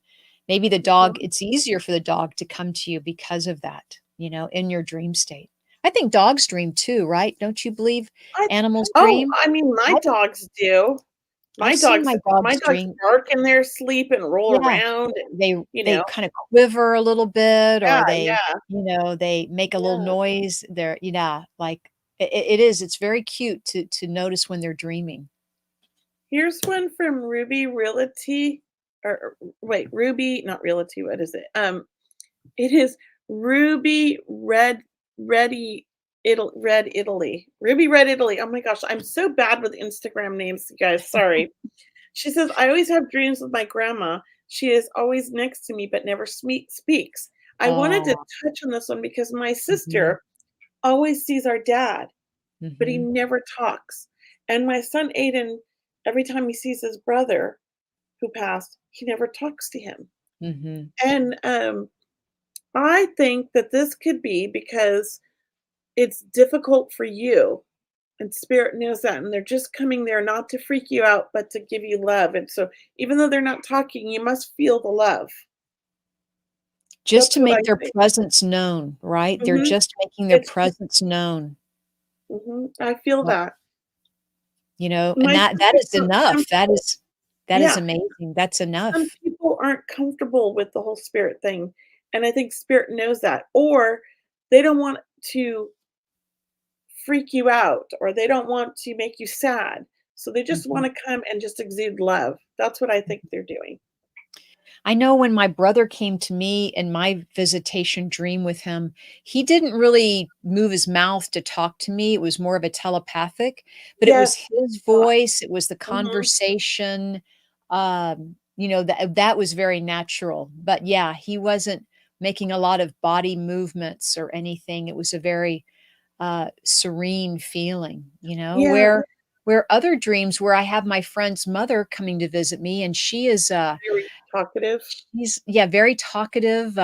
D: Maybe the dog,
C: mhm.
D: it's easier for the dog to come to you because of that, in your dream state. I think dogs dream too, right? Don't you believe
C: I
D: animals
C: Oh,
D: dream?
C: I mean, my
D: I've
C: dogs do.
D: I've
C: My
D: seen
C: dogs
D: my
C: my
D: dogs
C: dogs
D: dream.
C: bark in their sleep and roll
D: Yeah.
C: around and,
D: They
C: you
D: they
C: know
D: kinda quiver a little bit, or
C: Yeah,
D: they,
C: yeah,
D: they make a little
C: yeah.
D: noise. They're, like it is, it's very cute to notice when they're dreaming.
C: Here's one from Ruby Realty or wait, Ruby not Realty, what is it? It is Ruby Red Italy. Ruby Red Italy. Oh my gosh, I'm so bad with Instagram names, you guys. Sorry. She says, I always have dreams with my grandma. She is always next to me but never speaks. I wanted to
D: Oh.
C: touch on this one because my
D: Mhm,
C: sister always sees our dad, but he
D: mhm,
C: never talks. And my son Aiden, every time he sees his brother who passed, he never talks to him.
D: mhm.
C: And I think that this could be because it's difficult for you, and spirit knows that, and they're just coming there not to freak you out, but to give you love, and so even though they're not talking, you must feel the love.
D: Just
C: That's
D: to
C: what I
D: make their
C: think.
D: presence known, right? They're
C: Mhm.
D: just making their
C: It's just
D: presence known.
C: I feel
D: Well,
C: that.
D: and
C: My
D: that
C: sister
D: is enough. That is
C: yeah,
D: amazing. That's
C: some
D: enough.
C: people aren't comfortable with the whole spirit thing, and I think spirit knows that, or they don't want to freak you out, or they don't want to make you sad, so they just
D: Mhm.
C: wanna come and just exude love. That's what I think they're doing.
D: I know when my brother came to me in my visitation dream with him, he didn't really move his mouth to talk to me. It was more of a telepathic, but it was
C: Yes.
D: his voice, it was the
C: Mhm.
D: conversation. That was very natural. But yeah, he wasn't making a lot of body movements or anything. It was a very serene feeling,
C: Yeah,
D: where other dreams where I have my friend's mother coming to visit me, and she is
C: very talkative.
D: he's yeah, very talkative,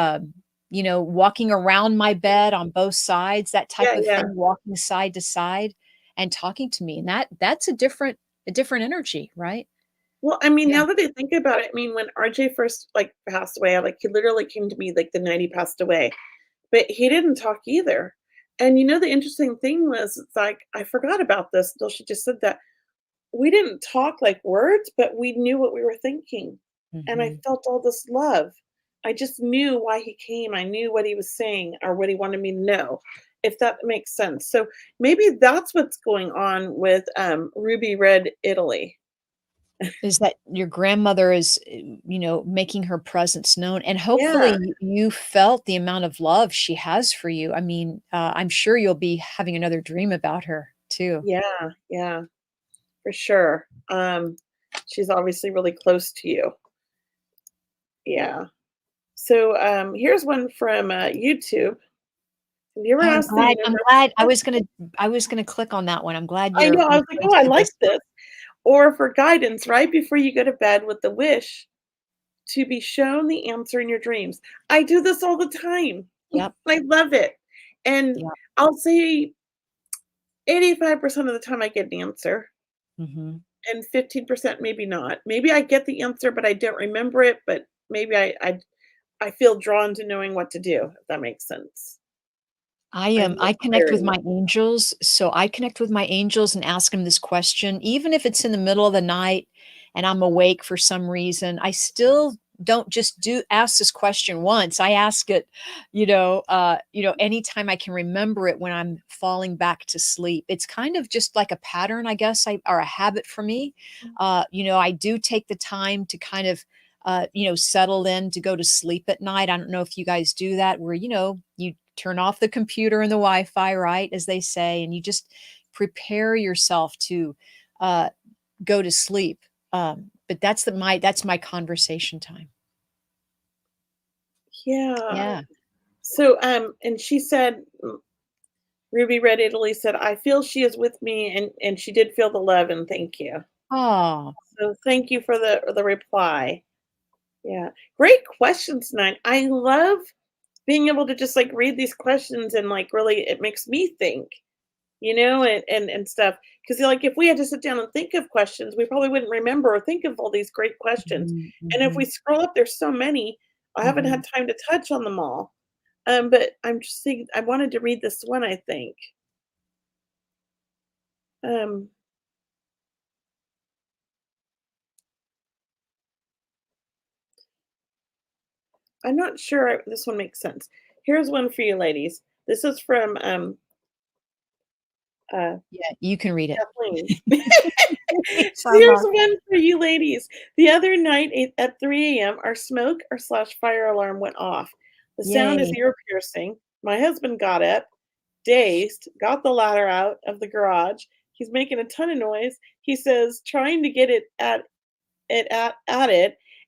D: walking around my bed on both sides, that type
C: Yeah,
D: of
C: yeah.
D: thing, walking side to side and talking to me, and that's a different energy, right?
C: Well, I mean,
D: Yeah.
C: now that I think about it, I mean, when RJ first, like, passed away, he literally came to me, like, the night he passed away, but he didn't talk either, and, the interesting thing was, it's like, I forgot about this until she just said that. We didn't talk like words, but we knew what we were thinking, and I
D: Mhm.
C: felt all this love. I just knew why he came. I knew what he was saying or what he wanted me to know, if that makes sense. So maybe that's what's going on with Ruby Red Italy.
D: Is that your grandmother is, making her presence known, and hopefully
C: Yeah,
D: you felt the amount of love she has for you. I mean, I'm sure you'll be having another dream about her too.
C: yeah, yeah, for sure. She's obviously really close to you. Yeah. So here's one from YouTube. Have you ever
D: Oh,
C: asked the
D: I'm
C: universe?
D: glad I was gonna click on that one. I'm glad
C: I know. I
D: you
C: was like, oh, I
D: posted
C: like
D: this.
C: this. Or for guidance right before you go to bed with the wish to be shown the answer in your dreams. I do this all the time.
D: Yep,
C: I love it. And
D: yep,
C: I'll say 85% of the time I get an answer
D: mhm.
C: and 15% maybe not. Maybe I get the answer, but I don't remember it, but maybe I feel drawn to knowing what to do, if that makes sense. I love
D: I connect with
C: clarity.
D: my angels, so I connect with my angels and ask them this question, even if it's in the middle of the night and I'm awake for some reason, I still don't just ask this question once. I ask it, anytime I can remember it when I'm falling back to sleep. It's kind of just like a pattern, I guess, or a habit for me. I do take the time to kind of settle in to go to sleep at night. I don't know if you guys do that, where, you turn off the computer and the Wi-Fi, right, as they say, and you just prepare yourself to go to sleep. But that's my conversation time.
C: Yeah.
D: Yeah.
C: So, and she said, Ruby Red Italy said, I feel she is with me, and she did feel the love, and thank you.
D: Oh,
C: So thank you for the reply. Yeah. Great questions tonight. I love being able to just like read these questions and like really it makes me think, and stuff. Because like if we had to sit down and think of questions, we probably wouldn't remember or think of all these great questions.
D: mhm,
C: And if we
D: mhm,
C: scroll up, there's so many. I haven't
D: mhm.
C: had time to touch on them all. But I'm just thinking I wanted to read this one, I think. Um, I'm not sure this one makes sense. Here's one for you ladies. This is from uh
D: Yeah, you can read it.
C: Kathleen.
D: So
C: Here's one for you ladies. The other night at 3 a.m., our smoke or slash fire alarm went off. The sound is
D: Yay.
C: ear piercing. My husband got up, dazed, got the ladder out of the garage. He's making a ton of noise. He says, trying to get it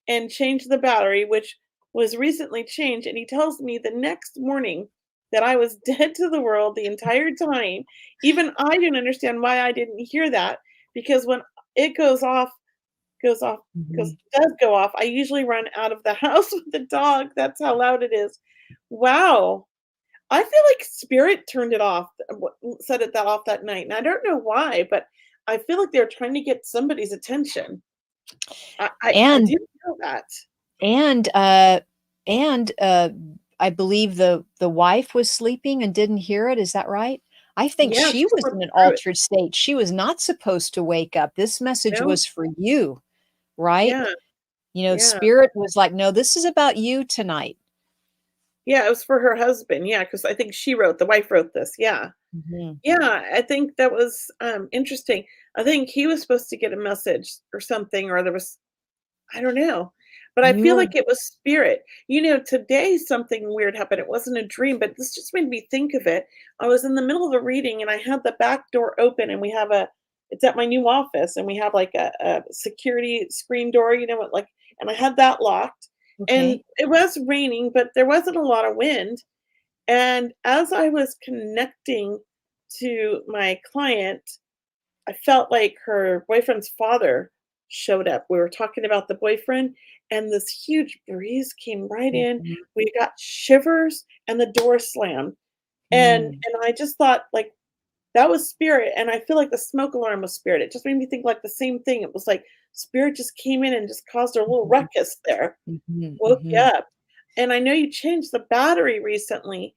C: and change the battery, which was recently changed. And he tells me the next morning that I was dead to the world the entire time. Even I didn't understand why I didn't hear that because when it goes off,
D: Mhm.
C: does go off, I usually run out of the house with the dog. That's how loud it is. Wow. I feel like spirit turned it off, set it that off that night. And I don't know why, but I feel like they're trying to get somebody's attention. I
D: And
C: do feel that.
D: and and I believe the wife was sleeping and didn't hear it. Is that right? I think
C: Yeah,
D: she
C: she
D: was
C: slept
D: in an
C: through it.
D: altered state. She was not supposed to wake up. This message
C: No?
D: was for you, right?
C: Yeah, yeah.
D: Spirit was like, no, this is about you tonight.
C: Yeah, it was for her husband, yeah, because I think the wife wrote this, yeah.
D: Mhm.
C: Yeah, I think that was, interesting. I think he was supposed to get a message or something, or there was I don't know, but I
D: You
C: feel
D: were
C: like it was spirit. Today something weird happened. It wasn't a dream, but this just made me think of it. I was in the middle of a reading and I had the back door open and it's at my new office and we have like a security screen door, and I had that locked and
D: okay.
C: it was raining, but there wasn't a lot of wind. And as I was connecting to my client, I felt like her boyfriend's father showed up. We were talking about the boyfriend, and this huge breeze came right in.
D: Mhm.
C: We got shivers, and the door slammed. And
D: Mm.
C: and I just thought like that was spirit, and I feel like the smoke alarm was spirit. It just made me think like the same thing. It was like spirit just came in and just caused a little
D: Mhm.
C: ruckus there,
D: Mhm.
C: woke you
D: Mhm.
C: up. And I know you changed the battery recently,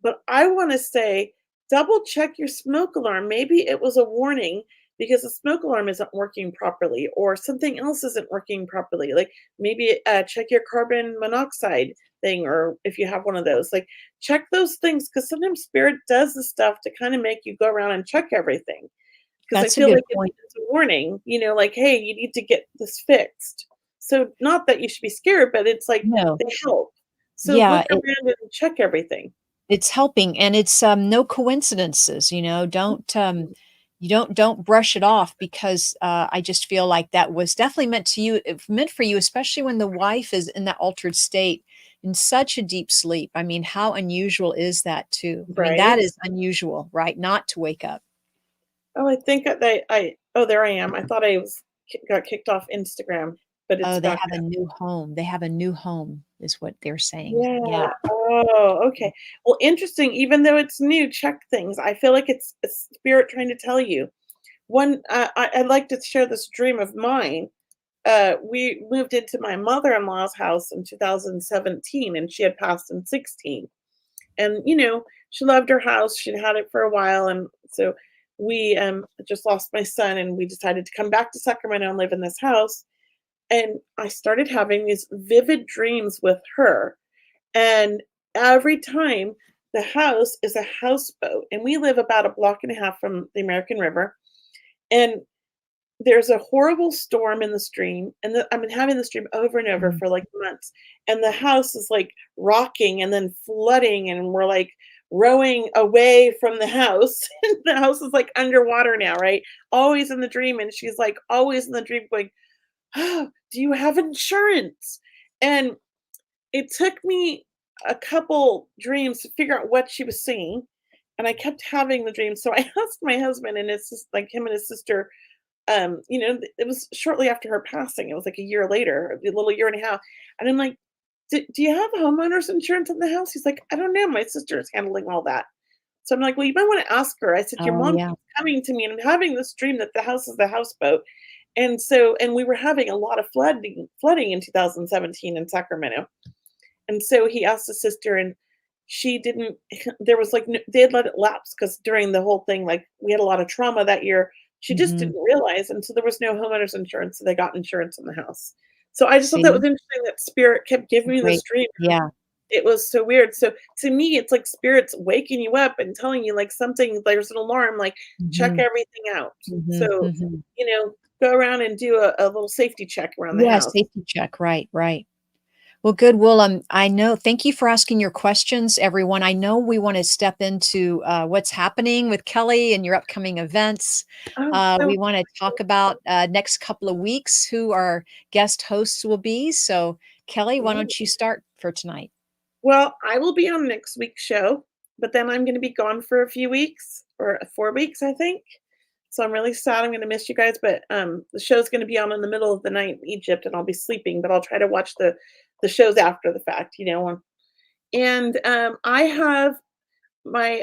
C: but I wanna say, double check your smoke alarm. Maybe it was a warning because the smoke alarm isn't working properly or something else isn't working properly. Like, maybe, check your carbon monoxide thing or if you have one of those. Like, check those things because sometimes spirit does the stuff to kinda make you go around and check everything. Because I
D: That's a
C: feel
D: good
C: like
D: point.
C: it's a warning, like, "Hey, you need to get this fixed." So, not that you should be scared, but it's like
D: No.
C: they help. So,
D: Yeah,
C: look around and check everything.
D: it's helping, and it's, no coincidences, don't brush it off because, I just feel like that was definitely meant for you, especially when the wife is in that altered state, in such a deep sleep. I mean, how unusual is that too? I mean, that
C: Right?
D: is unusual, right? Not to wake up.
C: Oh, I think that there I am. I thought I got kicked off Instagram, but it's
D: Oh, they
C: back
D: have a
C: up.
D: new home. They have a new home is what they're saying. Yeah.
C: Yeah. Oh, okay. Well, interesting. Even though it's new, check things. I feel like it's spirit trying to tell you. I'd like to share this dream of mine. We moved into my mother-in-law's house in 2017, and she had passed in 16. And she loved her house. She'd had it for a while, and so we just lost my son, and we decided to come back to Sacramento and live in this house. And I started having these vivid dreams with her. And every time, the house is a houseboat, and we live about a block and a half from the American River. And there's a horrible storm in the stream, and I've been having this dream over and over
D: Mhm.
C: for like months. And the house is like rocking and then flooding, and we're like rowing away from the house. And the house is like underwater now, right? Always in the dream. And she's like always in the dream going, "Oh, do you have insurance?" And it took me a couple dreams to figure out what she was singing. And I kept having the dream. So I asked my husband, and it's just like him and his sister, it was shortly after her passing. It was like a year later, a little year and a half. And I'm like, do you have homeowners insurance in the house? He's like, I don't know. My sister is handling all that. So I'm like, well, you might want to ask her. I said, your
D: Oh,
C: mom
D: yeah.
C: keeps coming to me, and I'm having this dream that the house is the houseboat. And we were having a lot of flooding in 2017 in Sacramento. And so he asked his sister, and she didn't, there was like, they had let it lapse because during the whole thing, like we had a lot of trauma that year. She just
D: Mhm.
C: didn't realize. And so there was no homeowners insurance. So they got insurance in the house. So I just thought that was
D: See?
C: interesting that spirit kept giving me this
D: Great.
C: dream.
D: Yeah.
C: It was so weird. So to me, it's like spirits waking you up and telling you like something, there's an alarm, like check
D: Mhm.
C: everything out.
D: Mhm.
C: So,
D: Mhm.
C: go around and do a little safety check around the
D: Yeah,
C: house.
D: safety check. Right, right. Well, good. Well, I know. Thank you for asking your questions, everyone. I know we want to step into what's happening with Kelly and your upcoming events.
C: Oh, so
D: We want to talk about next couple of weeks who our guest hosts will be. So, Kelly, why
C: great.
D: don't you start for tonight?
C: Well, I will be on next week's show, but then I'm going to be gone for a few weeks or 4 weeks, I think. So I'm really sad. I'm going to miss you guys, but the show's going to be on in the middle of the night in Egypt, and I'll be sleeping. But I'll try to watch the shows after the fact, And I have my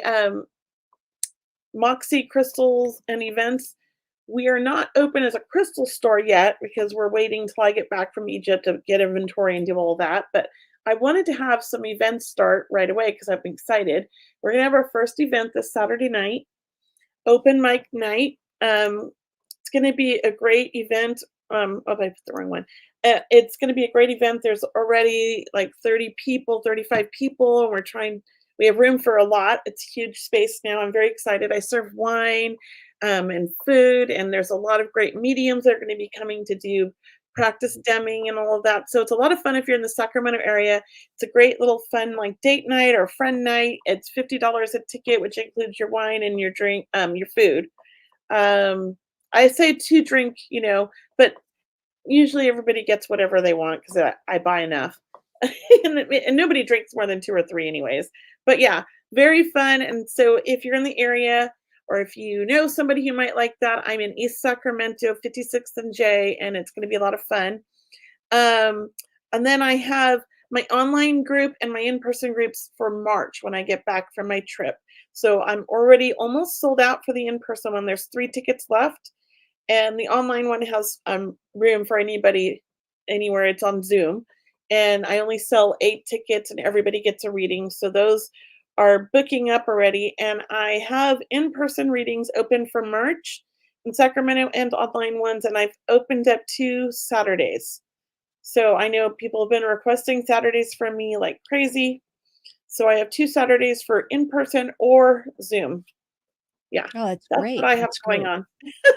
C: Moxie crystals and events. We are not open as a crystal store yet because we're waiting till I get back from Egypt to get inventory and do all that. But I wanted to have some events start right away because I'm excited. We're gonna have our first event this Saturday night, open mic night. It's gonna be a great event. I put the wrong one. It's gonna be a great event. There's already like 30 people, 35 people, and we have room for a lot. It's huge space now. I'm very excited. I serve wine and food, and there's a lot of great mediums that are going to be coming to do practice demming and all of that. So it's a lot of fun if you're in the Sacramento area. It's a great little fun like date night or friend night. It's $50 a ticket, which includes your wine and your drink, your food. I say to drink, but usually everybody gets whatever they want because I buy enough. And nobody drinks more than two or three anyways. But yeah, very fun. And so if you're in the area or if you know somebody who might like that, I'm in East Sacramento, 56th and J, and it's going to be a lot of fun. Um, and then I have my online group and my in-person groups for March when I get back from my trip. So I'm already almost sold out for the in-person one. There's 3 tickets left, and the online one has room for anybody anywhere. It's on Zoom, and I only sell 8 tickets, and everybody gets a reading. So those are booking up already, and I have in-person readings open for March in Sacramento and online ones, and I've opened up 2 Saturdays. So I know people have been requesting Saturdays from me like crazy. So I have 2 Saturdays for in person or Zoom. Yeah,
D: Oh, that's
C: that's what
D: great.
C: I have
D: That's
C: going
D: great.
C: on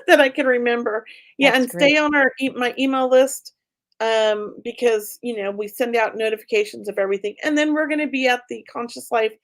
C: that I can remember. Yeah,
D: That's
C: and
D: great.
C: stay on my email list because we send out notifications of everything. And then we're going to be at the Conscious Life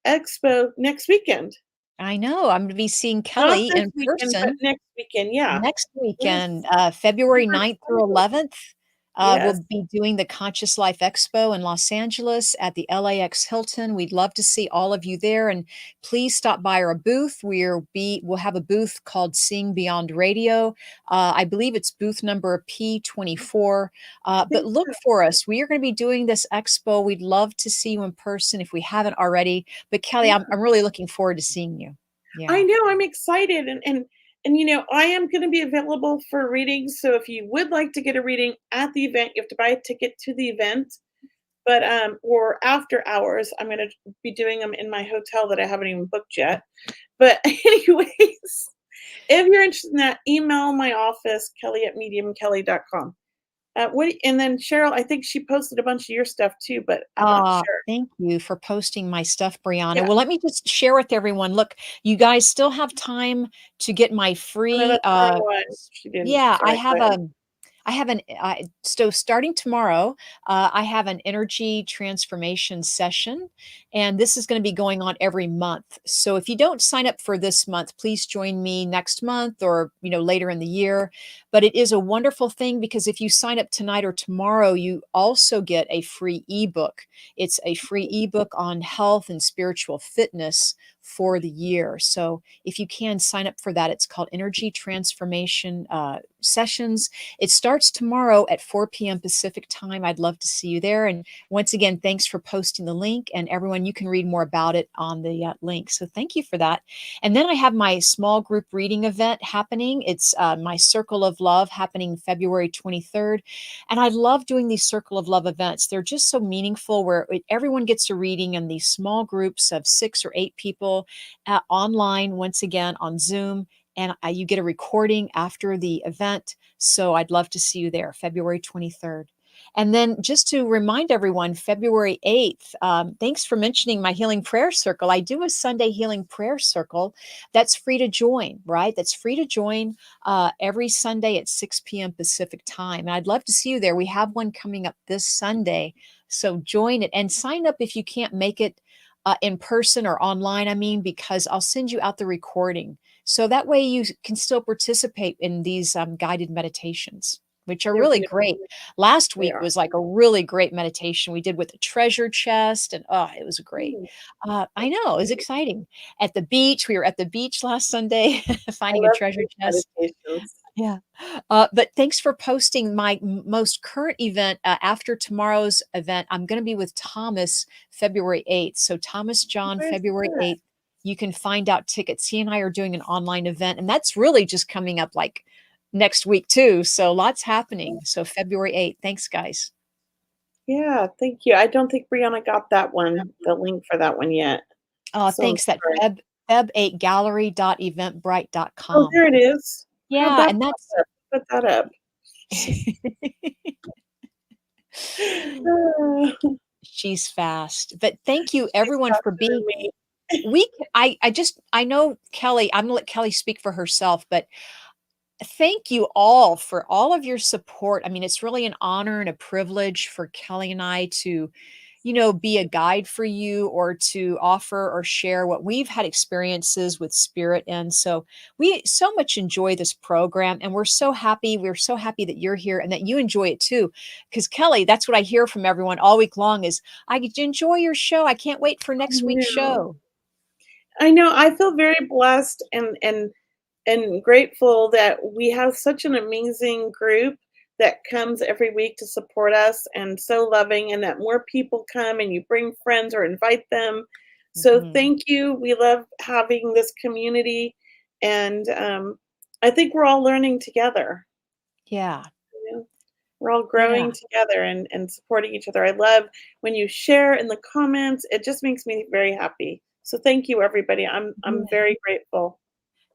C: Expo next weekend.
D: I know. I'm going to be seeing
C: Not
D: Kelly
C: this
D: in
C: weekend, but
D: person
C: next weekend. Yeah.
D: next
C: Yes.
D: weekend, February
C: Super
D: 9th through
C: excited.
D: 11th.
C: Yes.
D: We'll be doing the Conscious Life Expo in Los Angeles at the LAX Hilton. We'd love to see all of you there, and please stop by our booth. We'll have a booth called Seeing Beyond Radio. I believe it's booth number P24.
C: I
D: But
C: think
D: look
C: so.
D: for us. We are going to be doing this expo. We'd love to see you in person if we haven't already. But Kelly, I'm really looking forward to seeing you.
C: I
D: Yeah.
C: know, I'm excited, and I am gonna be available for readings, so if you would like to get a reading at the event, you have to buy a ticket to the event, but, or after hours, I'm gonna be doing them in my hotel that I haven't even booked yet. But anyways, if you're interested in that, email my office, kelly@mediumkelly.com. And then Cheryl, I think she posted a bunch of your stuff too, but I'm not sure.
D: Thank you for posting my stuff, Brianna.
C: Yeah.
D: Well, let me just share with everyone. Look, you guys still have time to get my
C: Oh, no,
D: free,
C: that's the wrong one. She didn't.
D: yeah,
C: Sorry. Go ahead.
D: I have an so starting tomorrow, I have an energy transformation session, and this is going to be going on every month. So if you don't sign up for this month, please join me next month or later in the year. But it is a wonderful thing because if you sign up tonight or tomorrow, you also get a free ebook. It's a free ebook on health and spiritual fitness for the year. So if you can sign up for that, it's called Energy Transformation Sessions. It starts tomorrow at 4 p.m. Pacific time. I'd love to see you there. And once again, thanks for posting the link. And everyone, you can read more about it on the link. So thank you for that. And then I have my small group reading event happening. It's my Circle of Love happening February 23rd. And I love doing these Circle of Love events. They're just so meaningful where everyone gets a reading in these small groups of 6 or 8 people online, once again on Zoom. And you get a recording after the event. So I'd love to see you there, February 23rd. And then just to remind everyone, February 8th, thanks for mentioning my Healing Prayer Circle. I do a Sunday Healing Prayer Circle that's free to join, right? That's free to join every Sunday at 6 p.m. Pacific time. And I'd love to see you there. We have one coming up this Sunday. So join it and sign up if you can't make it in person or online, I mean, because I'll send you out the recording. So that way you can still participate in these guided meditations, which are
C: They're
D: really
C: beautiful.
D: great. Last
C: They
D: week
C: are.
D: was like a really great meditation we did with the treasure chest, and it was great. I know, it was exciting. At the beach, we were at the beach last Sunday
C: I
D: finding a
C: love
D: treasure
C: these
D: chest.
C: meditations.
D: Yeah. But thanks for posting my most current event. After tomorrow's event, I'm going to be with Thomas February 8th. So, Thomas John,
C: Where's
D: February
C: that?
D: 8th, you can find out tickets. He and I are doing an online event, and that's really just coming up like next week, too. So, lots happening. So, February 8th. Thanks, guys.
C: Yeah, thank you. I don't think Brianna got that one, the link for that one yet. So I'm
D: Thanks. That
C: sorry. Oh,
D: feb8gallery.eventbrite.com.
C: there it is. How'd
D: Yeah.
C: that
D: And that's.
C: pop up? Put that up.
D: She's fast. But thank you
C: She's
D: everyone for
C: faster
D: being
C: than me.
D: I know Kelly, I'm gonna let Kelly speak for herself, but thank you all for all of your support. I mean, it's really an honor and a privilege for Kelly and I to, be a guide for you or to offer or share what we've had experiences with spirit. And so we so much enjoy this program and we're so happy. We're so happy that you're here and that you enjoy it too. Because Kelly, that's what I hear from everyone all week long is I enjoy your show. I can't wait for next week's
C: No.
D: show.
C: I know. I feel very blessed and grateful that we have such an amazing group that comes every week to support us and so loving, and that more people come and you bring friends or invite them. So
D: Mhm.
C: thank you. We love having this community, and I think we're all learning together.
D: Yeah.
C: You know? We're all
D: Yeah.
C: growing together and supporting each other. I love when you share in the comments. It just makes me very happy. So thank you, everybody. I'm
D: Yeah.
C: very grateful.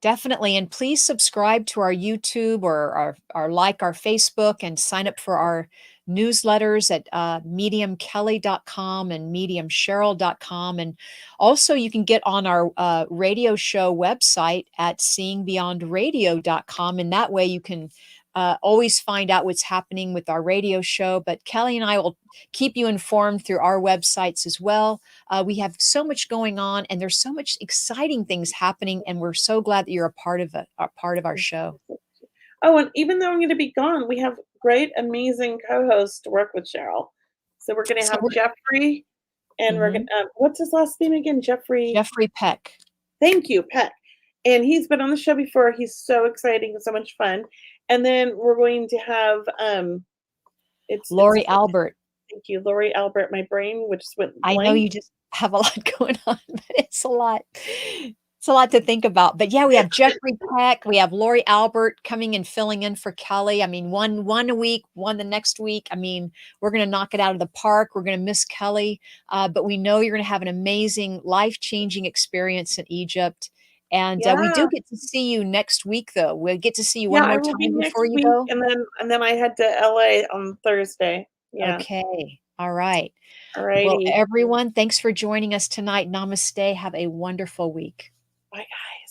D: Definitely. And please subscribe to our YouTube or our like our Facebook and sign up for our newsletters at mediumkelly.com and mediumcheryl.com. And also you can get on our radio show website at seeingbeyondradio.com. And that way you can always find out what's happening with our radio show. But Kelly and I will keep you informed through our websites as well. We have so much going on, and there's so much exciting things happening, and we're so glad that you're a part of it, a part of our show.
C: Oh, and even though I'm going to be gone, we have great, amazing co-hosts to work with Cheryl. So we're going to
D: So
C: have
D: we're
C: Jeffrey, and we're going
D: Mhm.
C: to, what's his last name again? Jeffrey.
D: Jeffrey Peck,
C: Thank you, Peck. And he's been on the show before. He's so exciting and so much fun. And then we're going to have, it's
D: Lori Albert.
C: thank you, Lori Albert. My brain, which went
D: I know
C: blank.
D: you just have a lot going on, but it's a lot. It's a lot to think about. But yeah, we have Jeffrey Peck, we have Lori Albert coming and filling in for Kelly. I mean, one a week, one the next week. I mean, we're going to knock it out of the park. We're going to miss Kelly, but we know you're going to have an amazing, life-changing experience in Egypt. And we
C: Yeah.
D: do get to see you next week, though. We'll get to see you
C: Yeah,
D: one
C: I
D: more
C: will be
D: time before
C: next
D: you
C: week,
D: go.
C: and then I head to LA on Thursday. Yeah.
D: Okay. All right. Well,
C: Alrighty.
D: everyone, thanks for joining us tonight. Namaste. Have a wonderful week.
C: Bye, guys.